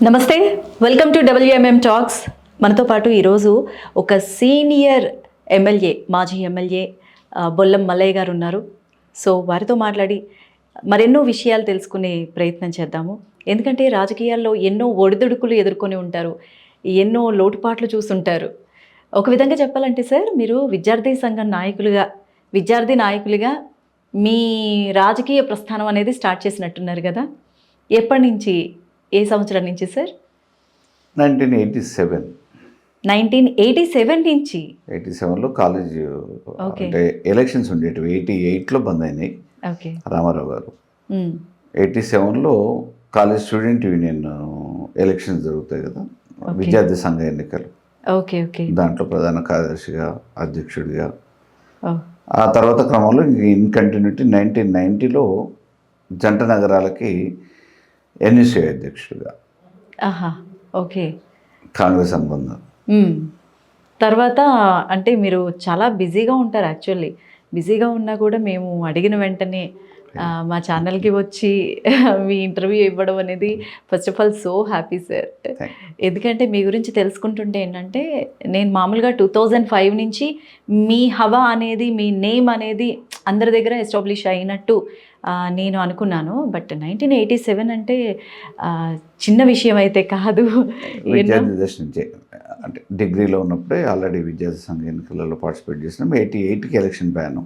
నమస్తే, welcome to WMM talks. మనతో పాటు ఈరోజు ఒక సీనియర్ ఎమ్మెల్యే, మాజీ ఎమ్మెల్యే బొల్లం మల్లయ్య గారు ఉన్నారు. సో వారితో మాట్లాడి మరెన్నో విషయాలు తెలుసుకునే ప్రయత్నం చేద్దాము. ఎందుకంటే రాజకీయాల్లో ఎన్నో ఒడిదుడుకులు ఎదుర్కొని ఉంటారు, ఎన్నో లోటుపాట్లు చూస్తుంటారు. ఒక విధంగా చెప్పాలంటే సార్, మీరు విద్యార్థి సంఘం విద్యార్థి నాయకులుగా మీ రాజకీయ ప్రస్థానం అనేది స్టార్ట్ చేసినట్టున్నారు కదా. ఎప్పటి నుంచి, ఏ సంవత్సరం నుంచి సార్? 1987. 1987 నుంచి. 87లో కాలేజ్ అంటే ఎలక్షన్స్ ఉండేటివి. 88లో బంద్ అయినాయి. ఓకే. రామారావు గారు 87లో కాలేజ్ స్టూడెంట్ యూనియన్ ఎలక్షన్స్ జరుగుతాయి కదా, విద్యార్థి సంఘ ఎన్నికలు. Okay okay. దాంట్లో ప్రధాన కార్యదర్శిగా, అధ్యక్షుడిగా. ఆ తర్వాత క్రమంలో ఇన్ కంటిన్యూటీ 1990లో జంట నగరాలకి NUCI అధ్యక్షుడిగా. ఓకే. కాంగ్రెస్ అనుబంధం. తర్వాత అంటే మీరు చాలా బిజీగా ఉంటారు. యాక్చువల్లీ బిజీగా ఉన్నా కూడా మేము అడిగిన వెంటనే మా ఛానల్కి వచ్చి మీ ఇంటర్వ్యూ ఇవ్వడం అనేది first of all so happy sir. ఎందుకంటే మీ గురించి తెలుసుకుంటుంటే ఏంటంటే, నేను మామూలుగా 2005 నుంచి మీ హవా అనేది, మీ నేమ్ అనేది అందరి దగ్గర ఎస్టాబ్లిష్ అయినట్టు నేను అనుకున్నాను. బట్ 1987 అంటే చిన్న విషయం అయితే కాదు. విద్యార్థి దశ నుంచే, అంటే డిగ్రీలో ఉన్నప్పుడే ఆల్రెడీ విద్యార్థి సంఘ ఎన్నికలలో పార్టిసిపేట్ చేసినాం. 88కి ఎలక్షన్ బ్యాను.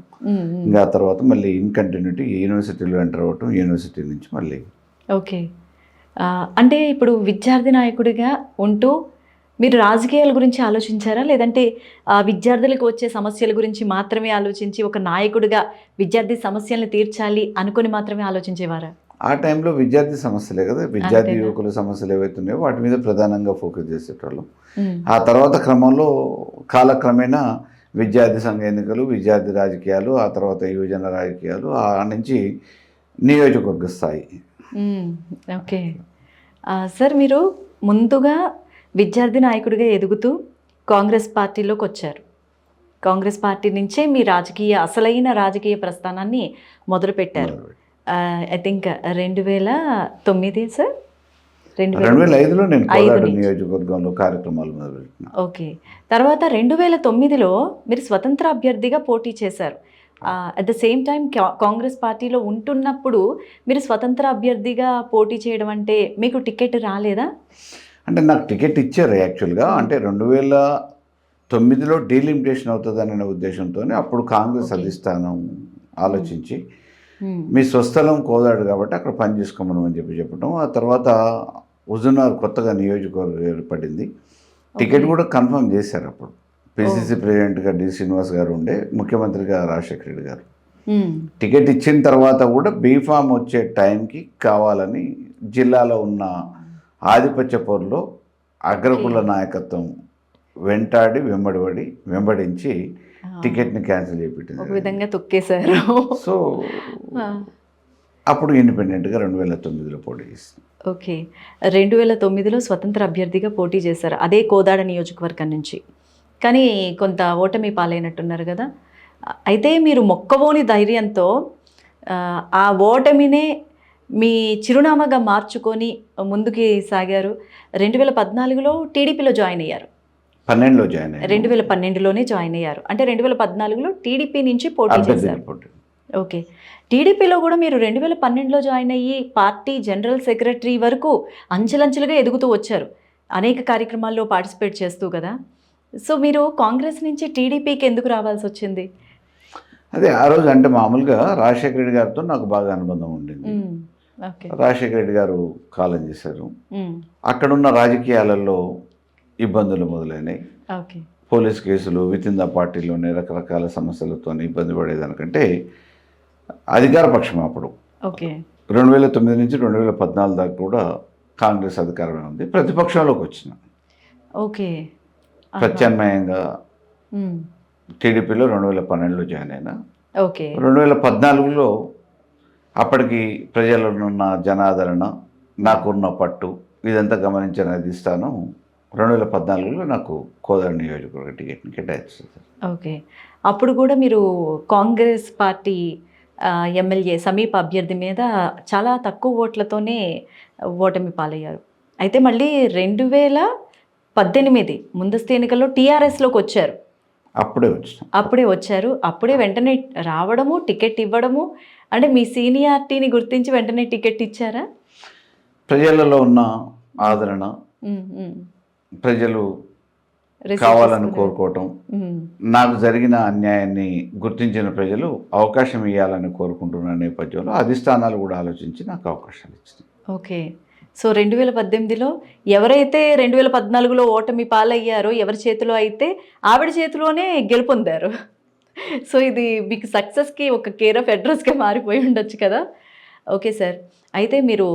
ఇంకా తర్వాత మళ్ళీ ఇన్ కంటిన్యూటీ యూనివర్సిటీలో ఎంటర్ అవ్వటం, యూనివర్సిటీ నుంచి మళ్ళీ. ఓకే. అంటే ఇప్పుడు విద్యార్థి నాయకుడిగా ఉంటూ మీరు రాజకీయాల గురించి ఆలోచించారా, లేదంటే విద్యార్థులకు వచ్చే సమస్యల గురించి మాత్రమే ఆలోచించి ఒక నాయకుడిగా విద్యార్థి సమస్యలను తీర్చాలి అనుకుని మాత్రమే ఆలోచించేవారా? ఆ టైంలో విద్యార్థి సమస్యలే కదా, విద్యార్థి యువకుల సమస్యలు ఏవైతున్నాయో వాటి మీద ప్రధానంగా ఫోకస్ చేసేటోళ్ళం. ఆ తర్వాత క్రమంలో కాలక్రమేణా విద్యార్థి సంఘ ఎన్నికలు, విద్యార్థి రాజకీయాలు, ఆ తర్వాత యువజన రాజకీయాలు, ఆ నుంచి నియోజకవర్గ స్థాయి. ఓకే సార్, మీరు ముందుగా విద్యార్థి నాయకుడిగా ఎదుగుతూ కాంగ్రెస్ పార్టీలోకి వచ్చారు. కాంగ్రెస్ పార్టీ నుంచే మీ అసలైన రాజకీయ ప్రస్థానాన్ని మొదలుపెట్టారు. I think 2009 sir. 2005లో నేను కోదాడ నియోజకవర్గంలో కార్యక్రమాలు మొదలుపెట్టిన. ఓకే. తర్వాత 2009లో మీరు స్వతంత్ర అభ్యర్థిగా పోటీ చేశారు. At the same time Congress పార్టీలో ఉంటున్నప్పుడు మీరు స్వతంత్ర అభ్యర్థిగా పోటీ చేయడం అంటే మీకు టికెట్ రాలేదా? అంటే నాకు టికెట్ ఇచ్చారు యాక్చువల్గా. అంటే 2009లో డీలిమిటేషన్ అవుతుందనే ఉద్దేశంతో అప్పుడు కాంగ్రెస్ అధిష్టానం ఆలోచించి మీ స్వస్థలం కోదాడు కాబట్టి అక్కడ పని చేసుకోమని అని చెప్పడం. ఆ తర్వాత హుజూర్నగర్ కొత్తగా నియోజకవర్గం ఏర్పడింది. టికెట్ కూడా కన్ఫర్మ్ చేశారు. అప్పుడు PCC ప్రెసిడెంట్గా D. శ్రీనివాస్ గారు ఉండే, ముఖ్యమంత్రిగా రాజశేఖర రెడ్డి గారు. టికెట్ ఇచ్చిన తర్వాత కూడా బీఫామ్ వచ్చే టైంకి కావాలని జిల్లాలో ఉన్న ఆధిపత్య పోరులో అగ్రకుల నాయకత్వం వెంబడించి టికెట్ని క్యాన్సిల్ చేయించింది. ఒక విధంగా తొక్కేశారు. సో అప్పుడు ఇండిపెండెంట్గా 2009లో పోటీ చేస్తాను. ఓకే. 2009లో స్వతంత్ర అభ్యర్థిగా పోటీ చేశారు, అదే కోదాడ నియోజకవర్గం నుంచి. కానీ కొంత ఓటమి పాలైనట్టున్నారు కదా. అయితే మీరు మొక్కవోని ధైర్యంతో ఆ ఓటమినే మీ చిరునామాగా మార్చుకొని ముందుకి సాగారు. 2014లో టీడీపీలో జాయిన్ అయ్యారు. 12లో జాయిన్ అయ్యారు. 2012లోనే జాయిన్ అయ్యారు. అంటే 2014లో టీడీపీ నుంచి పోటీ చేశారు. ఓకే. టీడీపీలో కూడా మీరు 2012లో జాయిన్ అయ్యి పార్టీ జనరల్ సెక్రటరీ వరకు అంచెలంచెలుగా ఎదుగుతూ వచ్చారు, అనేక కార్యక్రమాల్లో పార్టిసిపేట్ చేస్తూ కదా. సో మీరు కాంగ్రెస్ నుంచి టీడీపీకి ఎందుకు రావాల్సి వచ్చింది? అదే ఆ రోజు అంటే మామూలుగా రాజశేఖర రెడ్డి గారితో నాకు బాగా అనుబంధం ఉండింది. రాజశేఖర రెడ్డి గారు కాలం చేశారు. అక్కడున్న రాజకీయాలలో ఇబ్బందులు మొదలైనాయి. పోలీస్ కేసులు, విత్ ఇన్ ద పార్టీలోనే రకరకాల సమస్యలతో ఇబ్బంది పడేదానికంటే అధికార పక్షం అప్పుడు 2009 నుంచి 2014 దాకా కూడా కాంగ్రెస్ అధికారమే ఉంది. ప్రతిపక్షంలోకి వచ్చిన ప్రత్యామ్నాయంగా టీడీపీలో 2012లో జాయిన్ అయినా. 2014లో అప్పటికి ప్రజలలో ఉన్న జనాదరణ, నాకున్న పట్టు, ఇదంతా గమనించిన అధిష్టానం 2014లో నాకు కోదాడ నియోజకవర్గ టికెట్ని కేటాయిస్తుంది. ఓకే. అప్పుడు కూడా మీరు కాంగ్రెస్ పార్టీ ఎమ్మెల్యే సమీప అభ్యర్థి మీద చాలా తక్కువ ఓట్లతోనే ఓటమి పాలయ్యారు. అయితే మళ్ళీ 2018 ముందస్తు ఎన్నికల్లో టీఆర్ఎస్లోకి వచ్చారు. అప్పుడే వచ్చారు. అప్పుడే వెంటనే రావడము, టికెట్ ఇవ్వడము, అంటే మీ సీనియారిటీని గుర్తించి వెంటనే టికెట్ ఇచ్చారా? ప్రజలలో ఉన్న ఆదరణ, ప్రజలు కావాలని కోరుకోవటం, నాకు జరిగిన అన్యాయాన్ని గుర్తించిన ప్రజలు అవకాశం ఇవ్వాలని కోరుకుంటున్న నేపథ్యంలో అధిష్టానాలు కూడా ఆలోచించి నాకు అవకాశాలు ఇచ్చింది. ఓకే. సో 2018లో ఎవరైతే 2014లో ఓటమి పాలయ్యారో, ఎవరి చేతిలో అయితే ఆవిడ చేతిలోనే గెలుపొందారు. సో ఇది మీకు సక్సెస్కి ఒక కేర్ ఆఫ్ అడ్రస్గా మారిపోయి ఉండొచ్చు కదా. ఓకే సార్, అయితే మీరు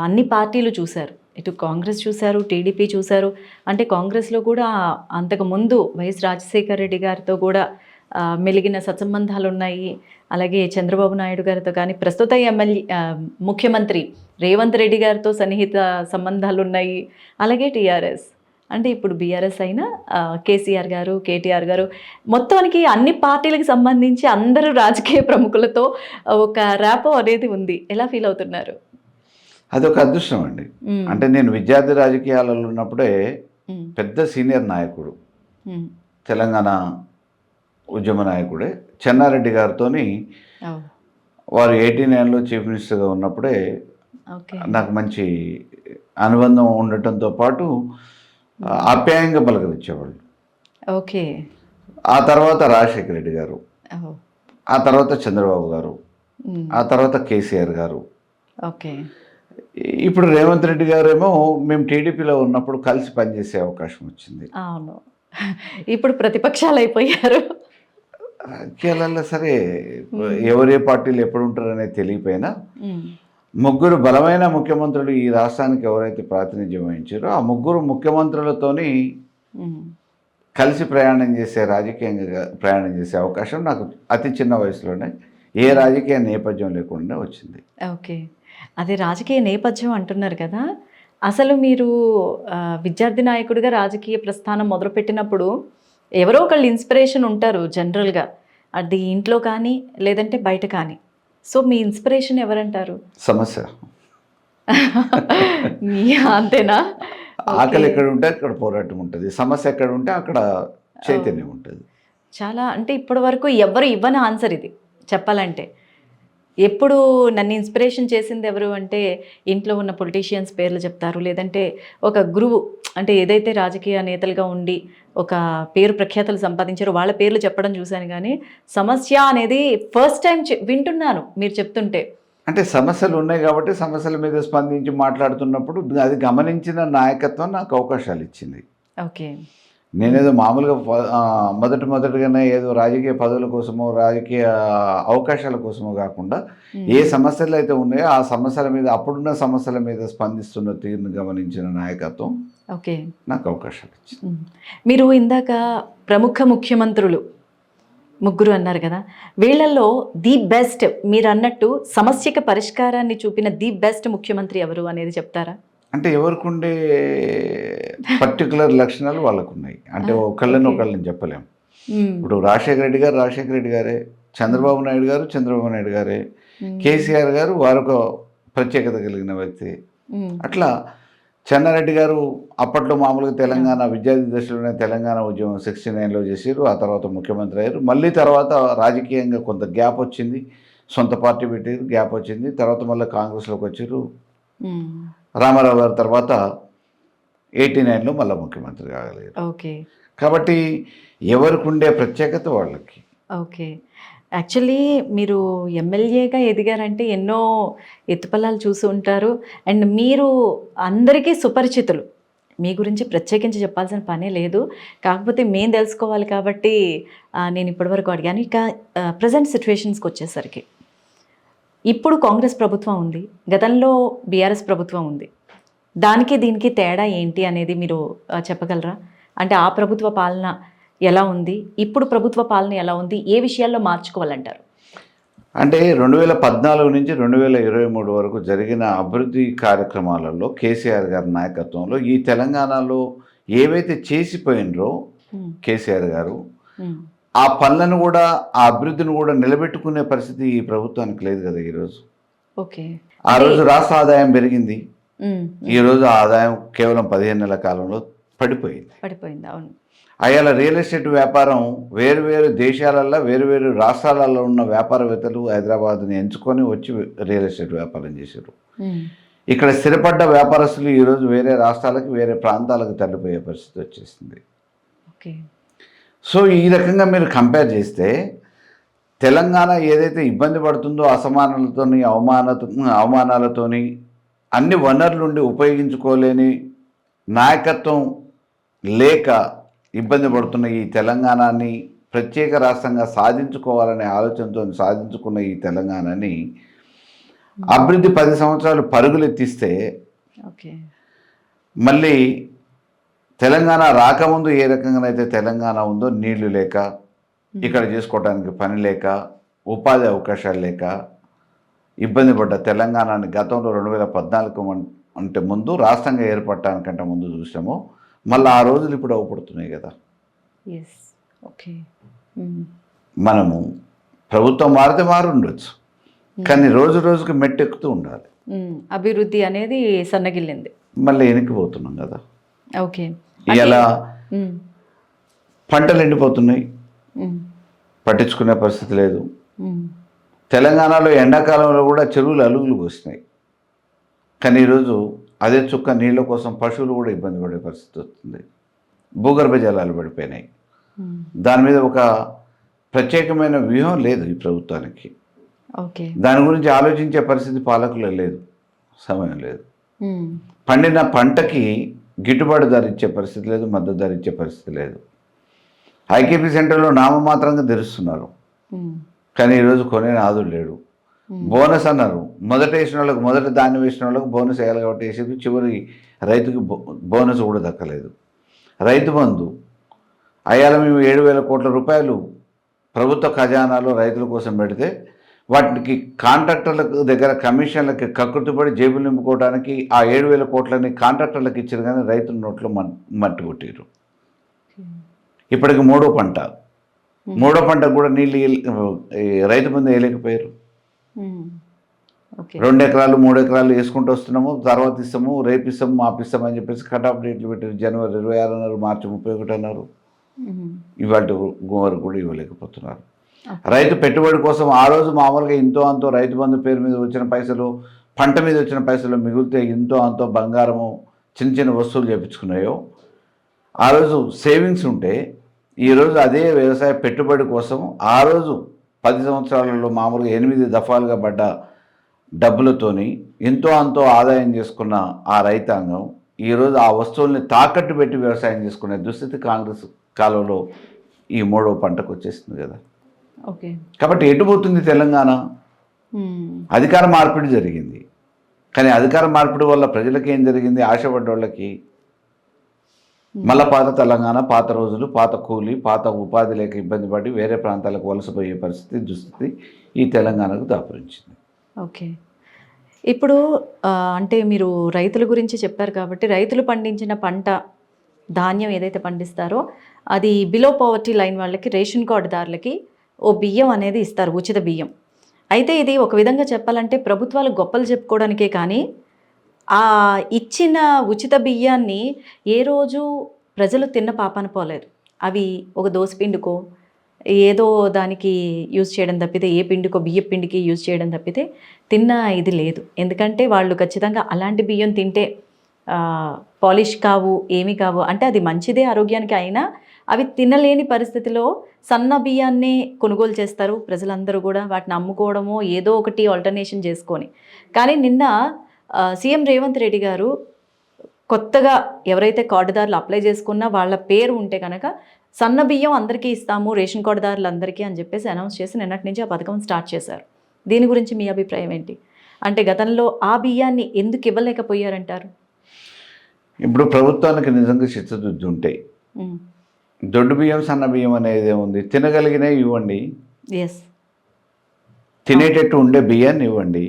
అన్ని పార్టీలు చూశారు, ఇటు కాంగ్రెస్ చూశారు, టీడీపీ చూశారు. అంటే కాంగ్రెస్లో కూడా అంతకుముందు వైఎస్ రాజశేఖర రెడ్డి గారితో కూడా మెలిగిన సత్సంబంధాలు ఉన్నాయి. అలాగే చంద్రబాబు నాయుడు గారితో కానీ, ప్రస్తుత ముఖ్యమంత్రి రేవంత్ రెడ్డి గారితో సన్నిహిత సంబంధాలు ఉన్నాయి. అలాగే టీఆర్ఎస్, అంటే ఇప్పుడు బీఆర్ఎస్ అయినా కేసీఆర్ గారు, కేటీఆర్ గారు, మొత్తానికి అన్ని పార్టీలకు సంబంధించి అందరూ రాజకీయ ప్రముఖులతో ఒక ర్యాపో అనేది ఉంది. ఎలా ఫీల్ అవుతున్నారు? అదొక అదృష్టం అండి. అంటే నేను విద్యార్థి రాజకీయాలలో ఉన్నప్పుడే పెద్ద సీనియర్ నాయకుడు, తెలంగాణ ఉద్యమ నాయకుడే చెన్నారెడ్డి గారితో వారు 89లో చీఫ్ మినిస్టర్గా ఉన్నప్పుడే నాకు మంచి అనుబంధం ఉండటంతో పాటు ఆప్యాయంగా పలకరించేవాళ్ళు. ఓకే. ఆ తర్వాత రాజశేఖర రెడ్డి గారు, ఆ తర్వాత చంద్రబాబు గారు, ఆ తర్వాత కేసీఆర్ గారు. ఓకే. ఇప్పుడు రేవంత్ రెడ్డి గారేమో మేము టీడీపీలో ఉన్నప్పుడు కలిసి పనిచేసే అవకాశం వచ్చింది. అవును, ఇప్పుడు ప్రతిపక్షాలు అయిపోయారు. రాజకీయాలలో సరే ఎవరే పార్టీలు ఎప్పుడు ఉంటారనేది తెలియపోయినా ముగ్గురు బలమైన ముఖ్యమంత్రులు ఈ రాష్ట్రానికి ఎవరైతే ప్రాతినిధ్యం వహించారో ఆ ముగ్గురు ముఖ్యమంత్రులతోని కలిసి రాజకీయంగా ప్రయాణం చేసే అవకాశం నాకు అతి చిన్న వయసులోనే ఏ రాజకీయ నేపథ్యం లేకుండా వచ్చింది. ఓకే. అదే రాజకీయ నేపథ్యం అంటున్నారు కదా, అసలు మీరు విద్యార్థి నాయకుడిగా రాజకీయ ప్రస్థానం మొదలుపెట్టినప్పుడు ఎవరో ఒకళ్ళు ఇన్స్పిరేషన్ ఉంటారు జనరల్గా, అది ఇంట్లో కానీ లేదంటే బయట కానీ. సో మీ ఇన్స్పిరేషన్ ఎవరంటారు? సమస్య. అంతేనా? ఆకలి ఎక్కడ ఉంటే అక్కడ పోరాటం ఉంటుంది, సమస్య ఎక్కడ ఉంటే అక్కడ చైతన్యం ఉంటుంది. చాలా, అంటే ఇప్పటి వరకు ఎవరు ఇవ్వని ఆన్సర్ ఇది చెప్పాలంటే. ఎప్పుడు నన్ను ఇన్స్పిరేషన్ చేసింది ఎవరు అంటే ఇంట్లో ఉన్న పొలిటీషియన్స్ పేర్లు చెప్తారు, లేదంటే ఒక గురువు, అంటే ఏదైతే రాజకీయ నేతలుగా ఉండి ఒక పేరు ప్రఖ్యాతలు సంపాదించారో వాళ్ళ పేర్లు చెప్పడం చూశాను. కానీ సమస్య అనేది ఫస్ట్ టైం వింటున్నాను మీరు చెప్తుంటే. అంటే సమస్యలు ఉన్నాయి కాబట్టి సమస్యల మీద స్పందించి మాట్లాడుతున్నప్పుడు అది గమనించిన నాయకత్వం నాకు అవకాశాలు ఇచ్చింది. ఓకే. నేనేదో మామూలుగా మొదటిగానే ఏదో రాజకీయ పదవుల కోసమో రాజకీయ అవకాశాల కోసమో కాకుండా ఏ సమస్యలు అయితే ఉన్నాయో ఆ సమస్యల మీద, అప్పుడున్న సమస్యల మీద స్పందిస్తున్న తీరును గమనించిన నాయకత్వం ఓకే నాకు అవకాశాలు ఇచ్చింది. మీరు ఇందాక ప్రముఖ ముఖ్యమంత్రులు ముగ్గురు అన్నారు కదా, వీళ్ళల్లో ది బెస్ట్ మీరు అన్నట్టు సమస్యకి పరిష్కారాన్ని చూపిన ది బెస్ట్ ముఖ్యమంత్రి ఎవరు అనేది చెప్తారా? అంటే ఎవరికి ఉండే పర్టికులర్ లక్షణాలు వాళ్ళకు ఉన్నాయి. అంటే ఒకళ్ళని చెప్పలేము. ఇప్పుడు రాజశేఖర రెడ్డి గారే, చంద్రబాబు నాయుడు గారే, కేసీఆర్ గారు వారొక ప్రత్యేకత కలిగిన వ్యక్తి. అట్లా చెన్నారెడ్డి గారు అప్పట్లో మామూలుగా తెలంగాణ విద్యార్థి దశలోనే తెలంగాణ ఉద్యమం 69లో చేసారు. ఆ తర్వాత ముఖ్యమంత్రి అయ్యారు. మళ్ళీ తర్వాత రాజకీయంగా కొంత గ్యాప్ వచ్చింది, సొంత పార్టీ పెట్టారు, గ్యాప్ వచ్చింది. తర్వాత మళ్ళీ కాంగ్రెస్లోకి వచ్చారు. రామారావు గారి తర్వాత 89లో మళ్ళీ ముఖ్యమంత్రి కాగలిగారు. ఓకే. కాబట్టి ఎవరికి ఉండే ప్రత్యేకత వాళ్ళకి. ఓకే. యాక్చువల్లీ మీరు ఎమ్మెల్యేగా ఎదిగారంటే ఎన్నో ఎత్తుపల్లాలు చూసి ఉంటారు. అండ్ మీరు అందరికీ సుపరిచితులు, మీ గురించి ప్రత్యేకించి చెప్పాల్సిన పనే లేదు. కాకపోతే మేము తెలుసుకోవాలి కాబట్టి నేను ఇప్పటివరకు అడిగాను. ఇక ప్రజెంట్ సిచ్యువేషన్స్కి వచ్చేసరికి ఇప్పుడు కాంగ్రెస్ ప్రభుత్వం ఉంది, గతంలో బీఆర్ఎస్ ప్రభుత్వం ఉంది. దానికి దీనికి తేడా ఏంటి అనేది మీరు చెప్పగలరా? అంటే ఆ ప్రభుత్వ పాలన ఎలా ఉంది, ఇప్పుడు ప్రభుత్వ పాలన ఎలా ఉంది, ఏ విషయాల్లో మార్చుకోవాలంటారు? అంటే 2014 నుంచి 2023 వరకు జరిగిన అభివృద్ధి కార్యక్రమాలలో కేసీఆర్ గారి నాయకత్వంలో ఈ తెలంగాణలో ఏవైతే చేసిపోయినరో కేసీఆర్ గారు, ఆ పనులను కూడా, ఆ అభివృద్ధిని కూడా నిలబెట్టుకునే పరిస్థితి ఈ ప్రభుత్వానికి లేదు కదా ఈరోజు. ఓకే. ఆ రోజు రాష్ట్ర ఆదాయం పెరిగింది, ఈరోజు ఆదాయం కేవలం 15 నెలల కాలంలో పడిపోయింది. అవును. అయ్యాల రియల్ ఎస్టేట్ వ్యాపారం వేరు దేశాలల్లో వేరు రాష్ట్రాలలో ఉన్న వ్యాపారవేత్తలు హైదరాబాద్ని ఎంచుకొని వచ్చి రియల్ ఎస్టేట్ వ్యాపారం చేశారు. ఇక్కడ స్థిరపడ్డ వ్యాపారస్తులు ఈరోజు వేరే రాష్ట్రాలకు వేరే ప్రాంతాలకు తరలిపోయే పరిస్థితి వచ్చేసింది. సో ఈ రకంగా మీరు కంపేర్ చేస్తే తెలంగాణ ఏదైతే ఇబ్బంది పడుతుందో అసమానాలతోని అవమానాలతోని అన్ని వనరులుండి ఉపయోగించుకోలేని నాయకత్వం లేక ఇబ్బంది పడుతున్న ఈ తెలంగాణని ప్రత్యేక రాష్ట్రంగా సాధించుకోవాలనే ఆలోచనతో సాధించుకున్న ఈ తెలంగాణని అభివృద్ధి 10 సంవత్సరాలు పరుగులెత్తిస్తే మళ్ళీ తెలంగాణ రాకముందు ఏ రకంగానైతే తెలంగాణ ఉందో నీళ్లు లేక, ఇక్కడ చేసుకోవడానికి పని లేక, ఉపాధి అవకాశాలు లేక ఇబ్బంది పడ్డ తెలంగాణని గతంలో 2014 అంటే ముందు రాష్ట్రంగా ఏర్పడటానికంటే ముందు చూసాము. మళ్ళీ ఆ రోజులు ఇప్పుడు అవపడుతున్నాయి కదా. మనము ప్రభుత్వం మారితే మారుండొచ్చు, కానీ రోజుకు మెట్టెక్కుతూ ఉండాలి. అభివృద్ధి అనేది సన్నగిల్లింది, మళ్ళీ వెనక్కిపోతున్నాం కదా. ఓకే, ఇలా పంటలు ఎండిపోతున్నాయి, పట్టించుకునే పరిస్థితి లేదు. తెలంగాణలో ఎండాకాలంలో కూడా చెరువులు అలుగులు వస్తున్నాయి, కానీ ఈరోజు అదే చుక్క నీళ్ళ కోసం పశువులు కూడా ఇబ్బంది పడే పరిస్థితి వస్తుంది. భూగర్భ జలాలు పడిపోయినాయి. దాని మీద ఒక ప్రత్యేకమైన వ్యూహం లేదు ఈ ప్రభుత్వానికి. దాని గురించి ఆలోచించే పరిస్థితి పాలకులు లేదు, సమయం లేదు. పండిన పంటకి గిట్టుబాటు ధర ఇచ్చే పరిస్థితి లేదు, మద్దతు ధర ఇచ్చే పరిస్థితి లేదు. ఐకేపీ సెంటర్లో నామమాత్రంగా తెరుస్తున్నారు, కానీ ఈరోజు కొనే నాదుడు లేడు. బోనస్ అన్నారు, మొదట వేసిన వాళ్ళకి, మొదట ధాన్యం వేసిన వాళ్ళకి బోనస్ వేయాలి కాబట్టి వేసేది, చివరి రైతుకి బోనస్ కూడా దక్కలేదు. రైతు బంధు అయ్యాల మేము 7,000 కోట్ల రూపాయలు ప్రభుత్వ ఖజానాలో రైతుల కోసం పెడితే వాటికి కాంట్రాక్టర్లకు దగ్గర కమిషన్లకి కక్కుర్తిపడి జేబులు నింపుకోవడానికి ఆ 7,000 కోట్లని కాంట్రాక్టర్లకు ఇచ్చారు, కానీ రైతుల నోట్లో మట్టి కొట్టారు. ఇప్పటికి మూడో పంట కూడా నీళ్ళు రైతు బంధు వేయలేకపోయారు. 2 ఎకరాలు 3 ఎకరాలు వేసుకుంటూ వస్తున్నాము, తర్వాత ఇస్తాము, రేపు ఇస్తాము, మాపిస్తాము అని చెప్పేసి కట్ ఆఫ్ డేట్లు పెట్టారు. జనవరి 26 అన్నారు, మార్చి 31 అన్నారు. ఇవాళ వరకు కూడా ఇవ్వలేకపోతున్నారు. రైతు పెట్టుబడి కోసం ఆ రోజు మామూలుగా ఇంతో అంతో రైతు బంధు పేరు మీద వచ్చిన పైసలు, పంట మీద వచ్చిన పైసలు మిగిలితే ఇంతో అంతో బంగారము, చిన్న వస్తువులు చేయించుకున్నాయో ఆ రోజు సేవింగ్స్ ఉంటే, ఈరోజు అదే వ్యవసాయ పెట్టుబడి కోసం ఆ రోజు 10 సంవత్సరాలలో మామూలుగా 8 దఫాలుగా పడ్డ డబ్బులతోని ఎంతో అంతో ఆదాయం చేసుకున్న ఆ రైతాంగం ఈరోజు ఆ వస్తువుల్ని తాకట్టు పెట్టి వ్యవసాయం చేసుకునే దుస్థితి కాంగ్రెస్ కాలంలో ఈ మూడో పంటకు వచ్చేస్తుంది కదా. కాబట్టి ఎటుపోతుంది తెలంగాణ? అధికార మార్పిడి జరిగింది, కానీ అధికార మార్పిడి వల్ల ప్రజలకి ఏం జరిగింది? ఆశపడ్డ వాళ్ళకి మళ్ళా పాత తెలంగాణ, పాత రోజులు, పాత కూలి, పాత ఉపాధి లేక ఇబ్బంది పడి వేరే ప్రాంతాలకు వలసపోయే దుస్థితి ఈ తెలంగాణకు దాపురించింది. ఓకే, ఇప్పుడు అంటే మీరు రైతుల గురించి చెప్పారు కాబట్టి, రైతులు పండించిన పంట ధాన్యం ఏదైతే పండిస్తారో అది బిలో పవర్టీ లైన్ వాళ్ళకి, రేషన్ కార్డుదారులకి ఓ బియ్యం అనేది ఇస్తారు, ఉచిత బియ్యం. అయితే ఇది ఒక విధంగా చెప్పాలంటే ప్రభుత్వాలు గొప్పలు చెప్పుకోవడానికే, కానీ ఆ ఇచ్చిన ఉచిత బియ్యాన్ని ఏ రోజు ప్రజలు తిన్న పాపాన పోలేదు. అవి ఒక దోసపిండికో ఏదో దానికి యూజ్ చేయడం తప్పితే, ఏ పిండికో బియ్య పిండికి యూజ్ చేయడం తప్పితే తిన్న ఇది లేదు. ఎందుకంటే వాళ్ళు ఖచ్చితంగా అలాంటి బియ్యం తింటే పాలిష్ కావు, ఏమీ కావు, అంటే అది మంచిదే ఆరోగ్యానికి, అయినా అవి తినలేని పరిస్థితిలో సన్న బియ్యాన్నే కొనుగోలు చేస్తారు ప్రజలందరూ కూడా. వాటిని అమ్ముకోవడమో ఏదో ఒకటి ఆల్టర్నేషన్ చేసుకొని. కానీ నిన్న సీఎం రేవంత్ రెడ్డి గారు కొత్తగా ఎవరైతే కార్డుదారులు అప్లై చేసుకున్నా వాళ్ళ పేరు ఉంటే కనుక సన్న బియ్యం అందరికీ ఇస్తాము, రేషన్ కార్డుదారులు అందరికీ అని చెప్పేసి అనౌన్స్ చేసి నిన్నటి నుంచి ఆ పథకం స్టార్ట్ చేశారు. దీని గురించి మీ అభిప్రాయం ఏంటి? అంటే గతంలో ఆ బియ్యాన్ని ఎందుకు ఇవ్వలేకపోయారంటారు? ఇప్పుడు ప్రభుత్వానికి నిజంగా చిత్తశుద్ధి ఉంటే దొడ్డు బియ్యం, సన్న బియ్యం అనేది ఏముంది, తినగలిగినే ఇవ్వండి, తినేటట్టు ఉండే బియ్యాన్ని ఇవ్వండి.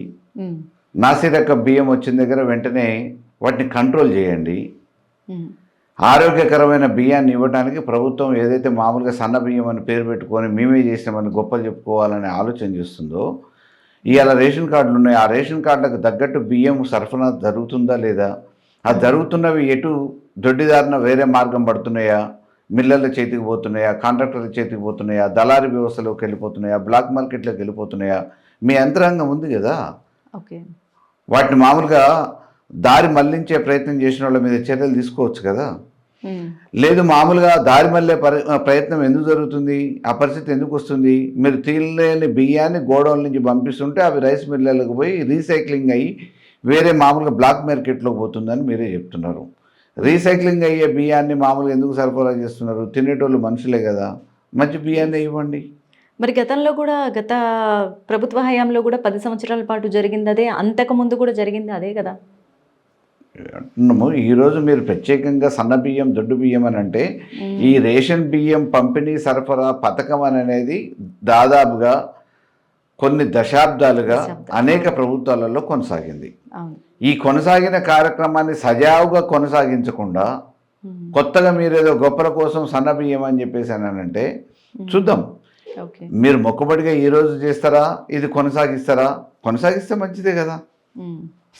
నాసిరక బియ్యం వచ్చిన దగ్గర వెంటనే వాటిని కంట్రోల్ చేయండి. ఆరోగ్యకరమైన బియ్యాన్ని ఇవ్వడానికి ప్రభుత్వం ఏదైతే మామూలుగా సన్న బియ్యం అని పేరు పెట్టుకొని మేమే చేసినామని గొప్పలు చెప్పుకోవాలనే ఆలోచన చేస్తుందో, ఇవాళ రేషన్ కార్డులు ఉన్నాయి, ఆ రేషన్ కార్డులకు తగ్గట్టు బియ్యం సరఫరా జరుగుతుందా లేదా, ఆ జరుగుతున్నవి ఎటు దొడ్డిదారిన వేరే మార్గం పడుతున్నాయా, మిల్లర్ల చేతికి పోతున్నాయా, కాంట్రాక్టర్ల చేతికి పోతున్నాయా, దళారీ వ్యవస్థలోకి వెళ్ళిపోతున్నాయా, బ్లాక్ మార్కెట్లోకి వెళ్ళిపోతున్నాయా, మీ యంత్రాంగం ఉంది కదా, ఓకే. వాటిని మామూలుగా దారి మళ్లించే ప్రయత్నం చేసిన వాళ్ళ మీద చర్యలు తీసుకోవచ్చు కదా. లేదు మామూలుగా దారి మళ్ళే ప్రయత్నం ఎందుకు జరుగుతుంది, ఆ పరిస్థితి ఎందుకు వస్తుంది, మీరు తీయలేని బియ్యాన్ని గోడౌన్ నుంచి పంపిస్తుంటే అవి రైస్ మిల్లర్లకు పోయి రీసైక్లింగ్ అయ్యి వేరే మామూలుగా బ్లాక్ మార్కెట్లోకి పోతుందని మీరే చెప్తున్నారు. రీసైక్లింగ్ అయ్యే బియ్యాన్ని మామూలుగా ఎందుకు సరఫరా చేస్తున్నారు, తినేటోళ్ళు మనుషులే కదా, మంచి బియ్యాన్ని ఇవ్వండి. మరి గతంలో కూడా గత ప్రభుత్వ హయాంలో కూడా 10 సంవత్సరాల పాటు జరిగింది అదే, అంతకుముందు కూడా జరిగింది అదే కదా. అంటున్నాము ఈరోజు మీరు ప్రత్యేకంగా సన్న బియ్యం దొడ్డు బియ్యం అని అంటే ఈ రేషన్ బియ్యం పంపిణీ సరఫరా పథకం అనేది దాదాపుగా కొన్ని దశాబ్దాలుగా అనేక ప్రభుత్వాలలో కొనసాగింది. ఈ కొనసాగిన కార్యక్రమాన్ని సజావుగా కొనసాగించకుండా కొత్తగా మీరు ఏదో గొప్పల కోసం సన్న బియ్యం అని చెప్పేసి అనంటే చూద్దాం. మీరు మొక్కుబడిగా ఈరోజు చేస్తారా, ఇది కొనసాగిస్తారా, కొనసాగిస్తే మంచిదే కదా.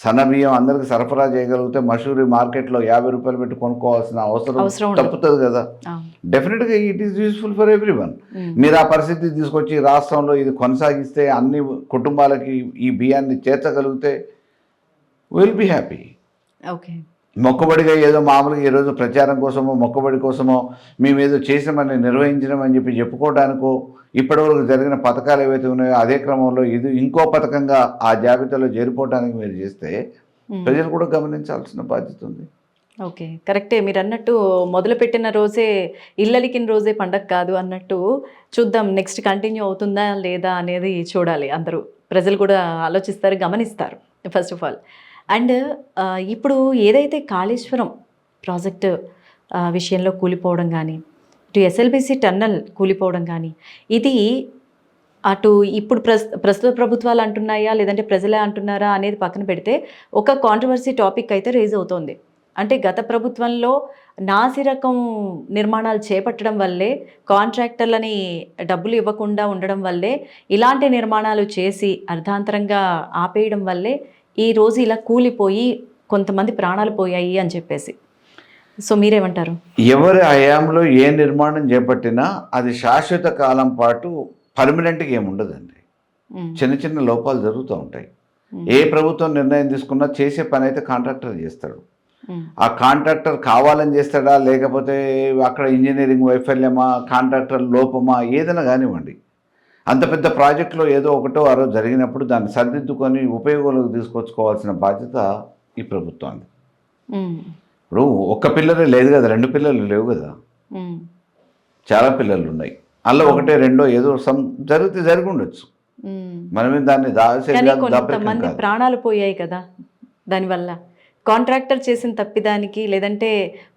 సన్న బియ్యం అందరికి సరఫరా చేయగలిగితే మషూరి మార్కెట్లో 50 రూపాయలు పెట్టి కొనుక్కోవాల్సిన అవసరం తప్పుతుంది కదా. డెఫినెట్గా it is useful for everyone. మీరు ఆ పరిస్థితి తీసుకొచ్చి రాష్ట్రంలో ఇది కొనసాగిస్తే అన్ని కుటుంబాలకి ఈ బియ్యాన్ని చేర్చగలిగితే విల్ బీ హ్యాపీ. ఓకే. మొక్కుబడిగా ఏదో మామూలుగా ఈరోజు ప్రచారం కోసమో మొక్కుబడి కోసమో మేము ఏదో చేసామని నిర్వహించడం అని చెప్పి చెప్పుకోవడానికో ఇప్పటివరకు జరిగిన పథకాలు ఏవైతే ఉన్నాయో అదే క్రమంలో ఇది ఇంకో పథకంగా ఆ జాబితాలో చేరిపోవడానికి మీరు చేస్తే ప్రజలు కూడా గమనించాల్సిన బాధ్యత ఉంది. ఓకే, కరెక్టే. మీరు అన్నట్టు మొదలుపెట్టిన రోజే ఇల్లలికిన రోజే పండగ కాదు అన్నట్టు చూద్దాం నెక్స్ట్ కంటిన్యూ అవుతుందా లేదా అనేది చూడాలి. అందరూ ప్రజలు కూడా ఆలోచిస్తారు, గమనిస్తారు ఫస్ట్ ఆఫ్ ఆల్. అండ్ ఇప్పుడు ఏదైతే కాళేశ్వరం ప్రాజెక్టు విషయంలో కూలిపోవడం కానీ, ఇటు ఎస్ఎల్బిసి టన్నల్ కూలిపోవడం కానీ, ఇది అటు ఇప్పుడు ప్రస్తుత ప్రభుత్వాలు అంటున్నాయా లేదంటే ప్రజలే అంటున్నారా అనేది పక్కన పెడితే ఒక కాంట్రవర్సీ టాపిక్ అయితే రేజ్ అవుతోంది. అంటే గత ప్రభుత్వంలో నాసిరకం నిర్మాణాలు చేపట్టడం వల్లే, కాంట్రాక్టర్లని డబ్బులు ఇవ్వకుండా ఉండడం వల్లే, ఇలాంటి నిర్మాణాలు చేసి అర్ధాంతరంగా ఆపేయడం వల్లే ఈరోజు ఇలా కూలిపోయి కొంతమంది ప్రాణాలు పోయాయి అని చెప్పేసి. సో మీరేమంటారు? ఎవరి హయాంలో ఏ నిర్మాణం చేపట్టినా అది శాశ్వత కాలం పాటు పర్మనెంట్గా ఏముండదండి. చిన్న చిన్న లోపాలు జరుగుతూ ఉంటాయి. ఏ ప్రభుత్వం నిర్ణయం తీసుకున్నా చేసే పని అయితే కాంట్రాక్టర్ చేస్తాడు. ఆ కాంట్రాక్టర్ కావాలని చేస్తాడా లేకపోతే అక్కడ ఇంజనీరింగ్ వైఫల్యమా, కాంట్రాక్టర్ లోపమా, ఏదైనా కానివ్వండి, అంత పెద్ద ప్రాజెక్టులో ఏదో ఒకటో ఆ రోజు జరిగినప్పుడు దాన్ని సరిదిద్దుకొని ఉపయోగంలోకి తీసుకొచ్చుకోవాల్సిన బాధ్యత ఈ ప్రభుత్వానికి. ఇప్పుడు ఒక్క పిల్లరే లేదు కదా, 2 పిల్లలు లేవు కదా, చాలా పిల్లలు ఉన్నాయి. అందులో ఒకటే రెండో ఏదో జరిగి ఉండొచ్చు. మనమే దాన్ని కొంతమంది ప్రాణాలు పోయాయి కదా దానివల్ల. కాంట్రాక్టర్ చేసిన తప్పిదానికి లేదంటే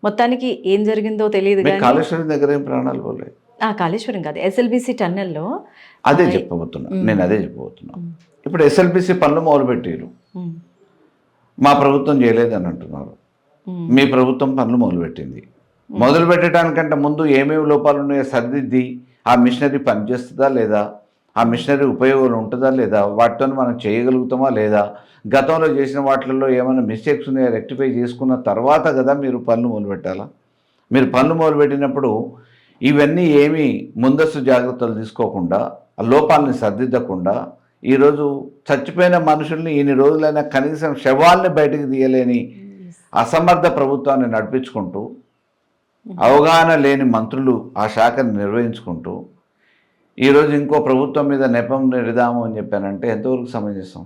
మొత్తానికి ఏం జరిగిందో తెలియదు. కాళేశ్వరం దగ్గర ఏం ప్రాణాలు పోలేదు. కాళేశ్వరం కాదు, ఎస్ఎల్బిసి టన్నెల్లో అదే చెప్పబోతున్నా నేను. ఇప్పుడు ఎస్ఎల్బిసి పనులు మొదలుపెట్టారు, మా ప్రభుత్వం చేయలేదని అంటున్నారు. మీ ప్రభుత్వం పనులు మొదలుపెట్టింది. మొదలు పెట్టడానికంటే ముందు ఏమేమి లోపాలు ఉన్నాయో సరిదిద్ది ఆ మిషనరీ పనిచేస్తుందా లేదా, ఆ మిషనరీ ఉపయోగం ఉంటుందా లేదా, వాటితో మనం చేయగలుగుతామా లేదా, గతంలో చేసిన వాటిల్లో ఏమైనా మిస్టేక్స్ ఉన్నాయో రెక్టిఫై చేసుకున్న తర్వాత కదా మీరు పనులు మొదలుపెట్టాలా. మీరు పనులు మొదలుపెట్టినప్పుడు ఇవన్నీ ఏమీ ముందస్తు జాగ్రత్తలు తీసుకోకుండా, ఆ లోపాలని సరిదిద్దకుండా, ఈరోజు చచ్చిపోయిన మనుషుల్ని ఇన్ని రోజులైనా కనీసం శవాల్ని బయటకు తీయలేని అసమర్థ ప్రభుత్వాన్ని నడిపించుకుంటూ, అవగాహన లేని మంత్రులు ఆ శాఖను నిర్వహించుకుంటూ ఈరోజు ఇంకో ప్రభుత్వం మీద నెపం నెడదాము అని చెప్పానంటే ఎంతవరకు సమంజసం?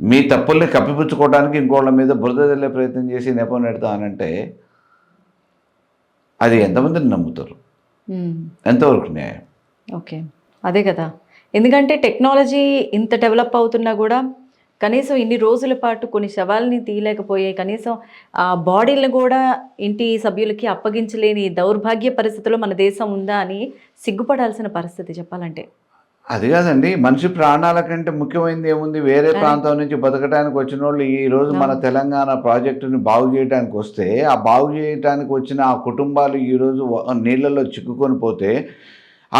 మీ తప్పుల్ని కప్పిపుచ్చుకోవడానికి ఇంకోళ్ళ మీద బురద జల్లే ప్రయత్నం చేసి నెపం నెడతానంటే అది ఎంతమందిని నమ్ముతారు? ఎంతవరకు న్యాయం? ఓకే, అదే కదా. ఎందుకంటే టెక్నాలజీ ఇంత డెవలప్ అవుతున్నా కూడా కనీసం ఇన్ని రోజుల పాటు కొన్ని శవాల్ని తీయలేకపోయాయి, కనీసం ఆ బాడీలను కూడా ఇంటి సభ్యులకి అప్పగించలేని దౌర్భాగ్య పరిస్థితిలో మన దేశం ఉందా అని సిగ్గుపడాల్సిన పరిస్థితి చెప్పాలంటే. అది కాదండి, మనిషి ప్రాణాల కంటే ముఖ్యమైనది ఏముంది? వేరే ప్రాంతం నుంచి బతకడానికి వచ్చిన వాళ్ళు ఈరోజు మన తెలంగాణ ప్రాజెక్టుని బాగు చేయడానికి వస్తే, ఆ బాగు చేయడానికి వచ్చిన ఆ కుటుంబాలు ఈరోజు నీళ్ళలో చిక్కుకొని పోతే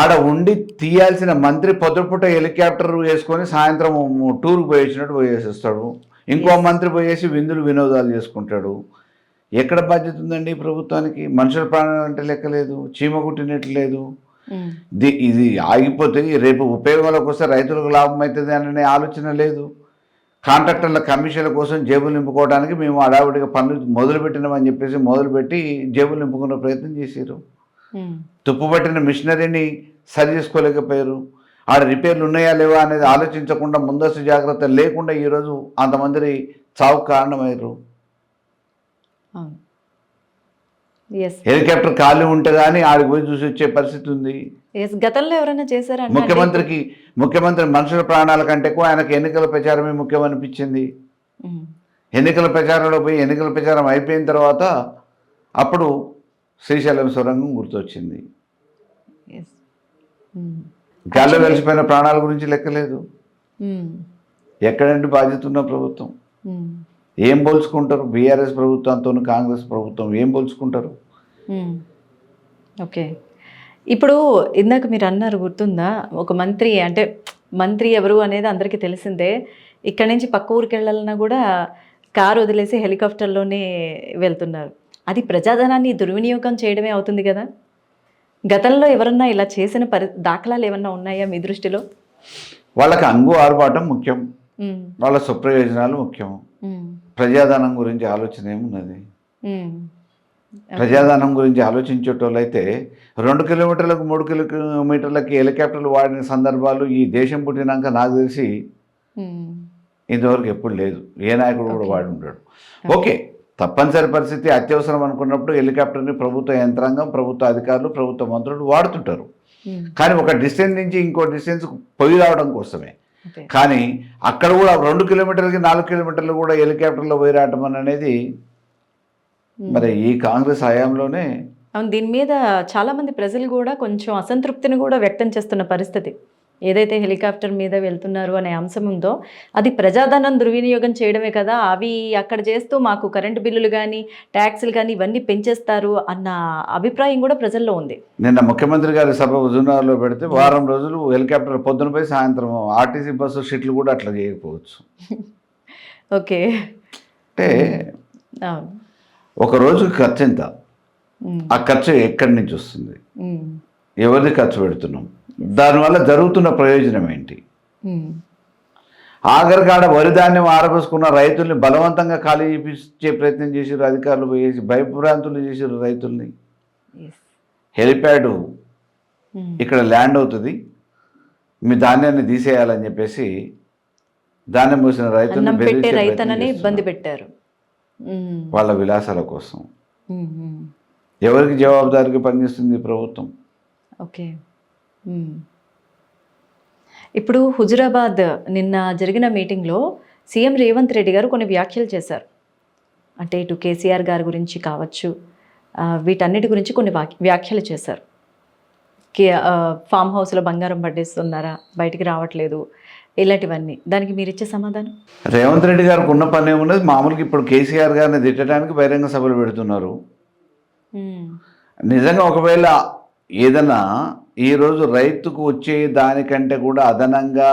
ఆడ ఉండి తీయాల్సిన మంత్రి పొద్దుపూట హెలికాప్టర్ వేసుకొని సాయంత్రం టూర్కి పోయేసినట్టు పోయేసేస్తాడు. ఇంకో మంత్రి పోయేసి విందులు వినోదాలు చేసుకుంటాడు. ఎక్కడ బాధ్యత ఉందండి ఈ ప్రభుత్వానికి? మనుషుల ప్రాణాలు అంటే లెక్కలేదు, చీమ కుట్టినట్లు లేదు. ఇది ఆగిపోతే రేపు ఉపయోగాలకు వస్తే రైతులకు లాభం అవుతుంది అనే ఆలోచన లేదు. కాంట్రాక్టర్ల కమిషన్ల కోసం జేబులు నింపుకోవడానికి మేము అడావిడిగా పనులు మొదలుపెట్టినామని చెప్పేసి మొదలుపెట్టి జేబులు నింపుకునే ప్రయత్నం చేశారు. తుప్పుపట్టిన మిషనరీని సరి చేసుకోలేకపోయారు. ఆడ రిపేర్లు ఉన్నాయా లేవా అనేది ఆలోచించకుండా ముందస్తు జాగ్రత్త లేకుండా ఈరోజు అంతమంది చావుకు కారణమయ్యారు. హెలికాప్టర్ ఖాళీ ఉంటే కానీ ఆడికి పోయి చూసి వచ్చే పరిస్థితి ఉంది. గతంలో ఎవరైనా చేశారా? ముఖ్యమంత్రి మనుషుల ప్రాణాల కంటే ఎక్కువ ఆయనకు ఎన్నికల ప్రచారమే ముఖ్యం అనిపించింది. ఎన్నికల ప్రచారంలో పోయి ఎన్నికల ప్రచారం అయిపోయిన తర్వాత అప్పుడు శ్రీశైలం సొరంగం గుర్తొచ్చింది. గాల్లో కలిసిపోయిన ప్రాణాల గురించి లెక్కలేదు. ఎక్కడంటే బాధ్యత ఉన్న ప్రభుత్వం ఏం పోల్చుకుంటారు? బీఆర్ఎస్ ప్రభుత్వంతో కాంగ్రెస్ ప్రభుత్వం ఏం పోల్చుకుంటారు? ఓకే, ఇప్పుడు ఇందాక మీరు అన్నారు గుర్తుందా, ఒక మంత్రి అంటే మంత్రి ఎవరు అనేది అందరికీ తెలిసిందే. ఇక్కడి నుంచి పక్క ఊరికి వెళ్ళాలన్నా కూడా కారు వదిలేసి హెలికాప్టర్లోనే వెళ్తున్నారు. అది ప్రజాధనాన్ని దుర్వినియోగం చేయడమే అవుతుంది కదా. గతంలో ఎవరన్నా ఇలా చేసిన దాఖలాలు ఏమన్నా ఉన్నాయా మీ దృష్టిలో? వాళ్ళకి అంగు ఆర్భాటం ముఖ్యం, వాళ్ళ స్వప్రయోజనాలు ముఖ్యం. ప్రజాధనం గురించి ఆలోచన ఏమున్నది? ప్రజాధనం గురించి ఆలోచించేటోళ్ళైతే 2 కిలోమీటర్లకు 3 కిలోమీటర్లకి హెలికాప్టర్లు వాడిన సందర్భాలు ఈ దేశం పుట్టినాక నాకు తెలిసి ఇంతవరకు ఎప్పుడు లేదు. ఏ నాయకుడు కూడా వాడి ఉంటాడు. ఓకే, తప్పనిసరి పరిస్థితి అత్యవసరం అనుకున్నప్పుడు హెలికాప్టర్ని ప్రభుత్వ యంత్రాంగం, ప్రభుత్వ అధికారులు, ప్రభుత్వ మంత్రులు వాడుతుంటారు. కానీ ఒక డిస్టెన్స్ నుంచి ఇంకో డిస్టెన్స్ పోయి రావడం కోసమే. కానీ అక్కడ కూడా 2 కిలోమీటర్లకి 4 కిలోమీటర్లు కూడా హెలికాప్టర్లో పోయి రావటం అనేది మరి ఈ కాంగ్రెస్ హయాంలోనే. దీని మీద చాలామంది ప్రజలు కూడా కొంచెం అసంతృప్తిని కూడా వ్యక్తం చేస్తున్న పరిస్థితి. ఏదైతే హెలికాప్టర్ మీద వెళ్తున్నారు అనే అంశం ఉందో అది ప్రజాధనం దుర్వినియోగం చేయడమే కదా. అవి అక్కడ చేస్తూ మాకు కరెంటు బిల్లులు కానీ ట్యాక్సులు కానీ ఇవన్నీ పెంచేస్తారు అన్న అభిప్రాయం కూడా ప్రజల్లో ఉంది. నిన్న ముఖ్యమంత్రి గారి సభ హుజూర్నగర్లో పెడితే వారం రోజులు హెలికాప్టర్ పొద్దున పోయి సాయంత్రం ఆర్టీసీ బస్సు సీట్లు కూడా అట్లా చేయకపోవచ్చు. ఓకే, అంటే ఒక రోజుకి ఖర్చు ఎంత? ఆ ఖర్చు ఎక్కడి నుంచి వస్తుంది? ఎవరిది ఖర్చు పెడుతున్నాం? దానివల్ల జరుగుతున్న ప్రయోజనం ఏంటి? ఆఖరికాడ వరి ధాన్యం ఆరబోసుకున్న రైతుల్ని బలవంతంగా ఖాళీ చేయించే ప్రయత్నం చేసారు అధికారులు, పోయేసి భయభ్రాంతులు చేసారు రైతుల్ని. హెలిప్యాడ్ ఇక్కడ ల్యాండ్ అవుతుంది, మీ ధాన్యాన్ని తీసేయాలని చెప్పేసి ధాన్యం పోసిన రైతులని ఇబ్బంది పెట్టారు వాళ్ళ విలాసాల కోసం. ఎవరికి జవాబుదారీగా పనిచేస్తుంది ప్రభుత్వం? ఓకే, ఇప్పుడు హుజురాబాద్ నిన్న జరిగిన మీటింగ్లో సీఎం రేవంత్ రెడ్డి గారు కొన్ని వ్యాఖ్యలు చేశారు. అంటే ఇటు కేసీఆర్ గారి గురించి కావచ్చు, వీటన్నిటి గురించి కొన్ని వ్యాఖ్యలు చేశారు. ఫామ్ హౌస్లో బంగారం పడ్డేస్తున్నారా, బయటికి రావట్లేదు, ఇలాంటివన్నీ. దానికి మీరు ఇచ్చే సమాధానం? రేవంత్ రెడ్డి గారికి ఉన్న పని ఏమున్నది? మామూలుగా ఇప్పుడు కేసీఆర్ గారిని తిట్టడానికి బహిరంగ సభలు పెడుతున్నారు. నిజంగా ఒకవేళ ఏదైనా ఈరోజు రైతుకు వచ్చే దానికంటే కూడా అదనంగా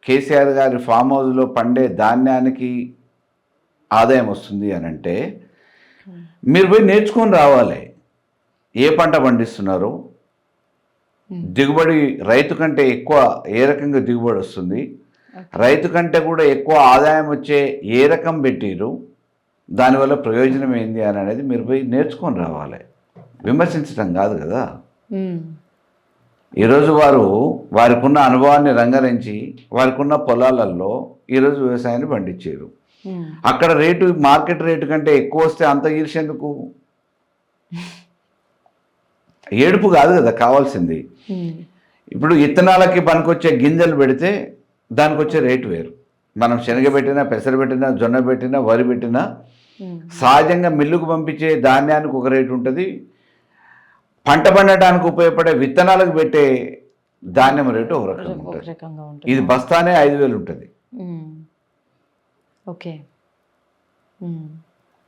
కేసీఆర్ గారి ఫామ్ హౌస్లో పండే ధాన్యానికి ఆదాయం వస్తుంది అని అంటే మీరు పోయి నేర్చుకొని రావాలి. ఏ పంట పండిస్తున్నారు, దిగుబడి రైతు కంటే ఎక్కువ ఏ రకంగా దిగుబడి వస్తుంది, రైతు కంటే కూడా ఎక్కువ ఆదాయం వచ్చే ఏ రకం పెట్టిరు, దానివల్ల ప్రయోజనం ఏంది అని అనేది మీరు పోయి నేర్చుకొని రావాలి, విమర్శించడం కాదు కదా. ఈరోజు వారికి ఉన్న అనుభవాన్ని రంగరించి వారికి ఉన్న పొలాలలో ఈరోజు వ్యవసాయాన్ని పండించారు. అక్కడ రేటు మార్కెట్ రేటు కంటే ఎక్కువ వస్తే అంత ఈర్షెందుకు? ఏడుపు కాదు కదా కావాల్సింది. ఇప్పుడు ఇత్తనాలకి పనికొచ్చే గింజలు పెడితే దానికి వచ్చే రేటు వేరు. మనం శనగ పెట్టినా, పెసర పెట్టినా, జొన్న పెట్టినా, వరి పెట్టినా సహజంగా మిల్లుకు పంపించే ధాన్యానికి ఒక రేటు ఉంటుంది. పంట పండటానికి ఉపయోగపడే విత్తనాలకు పెట్టే ధాన్యం రేటు ఒక రకంగా ఉంటుంది. ఇది బస్తానే 5,000 ఉంటుంది, ఓకే,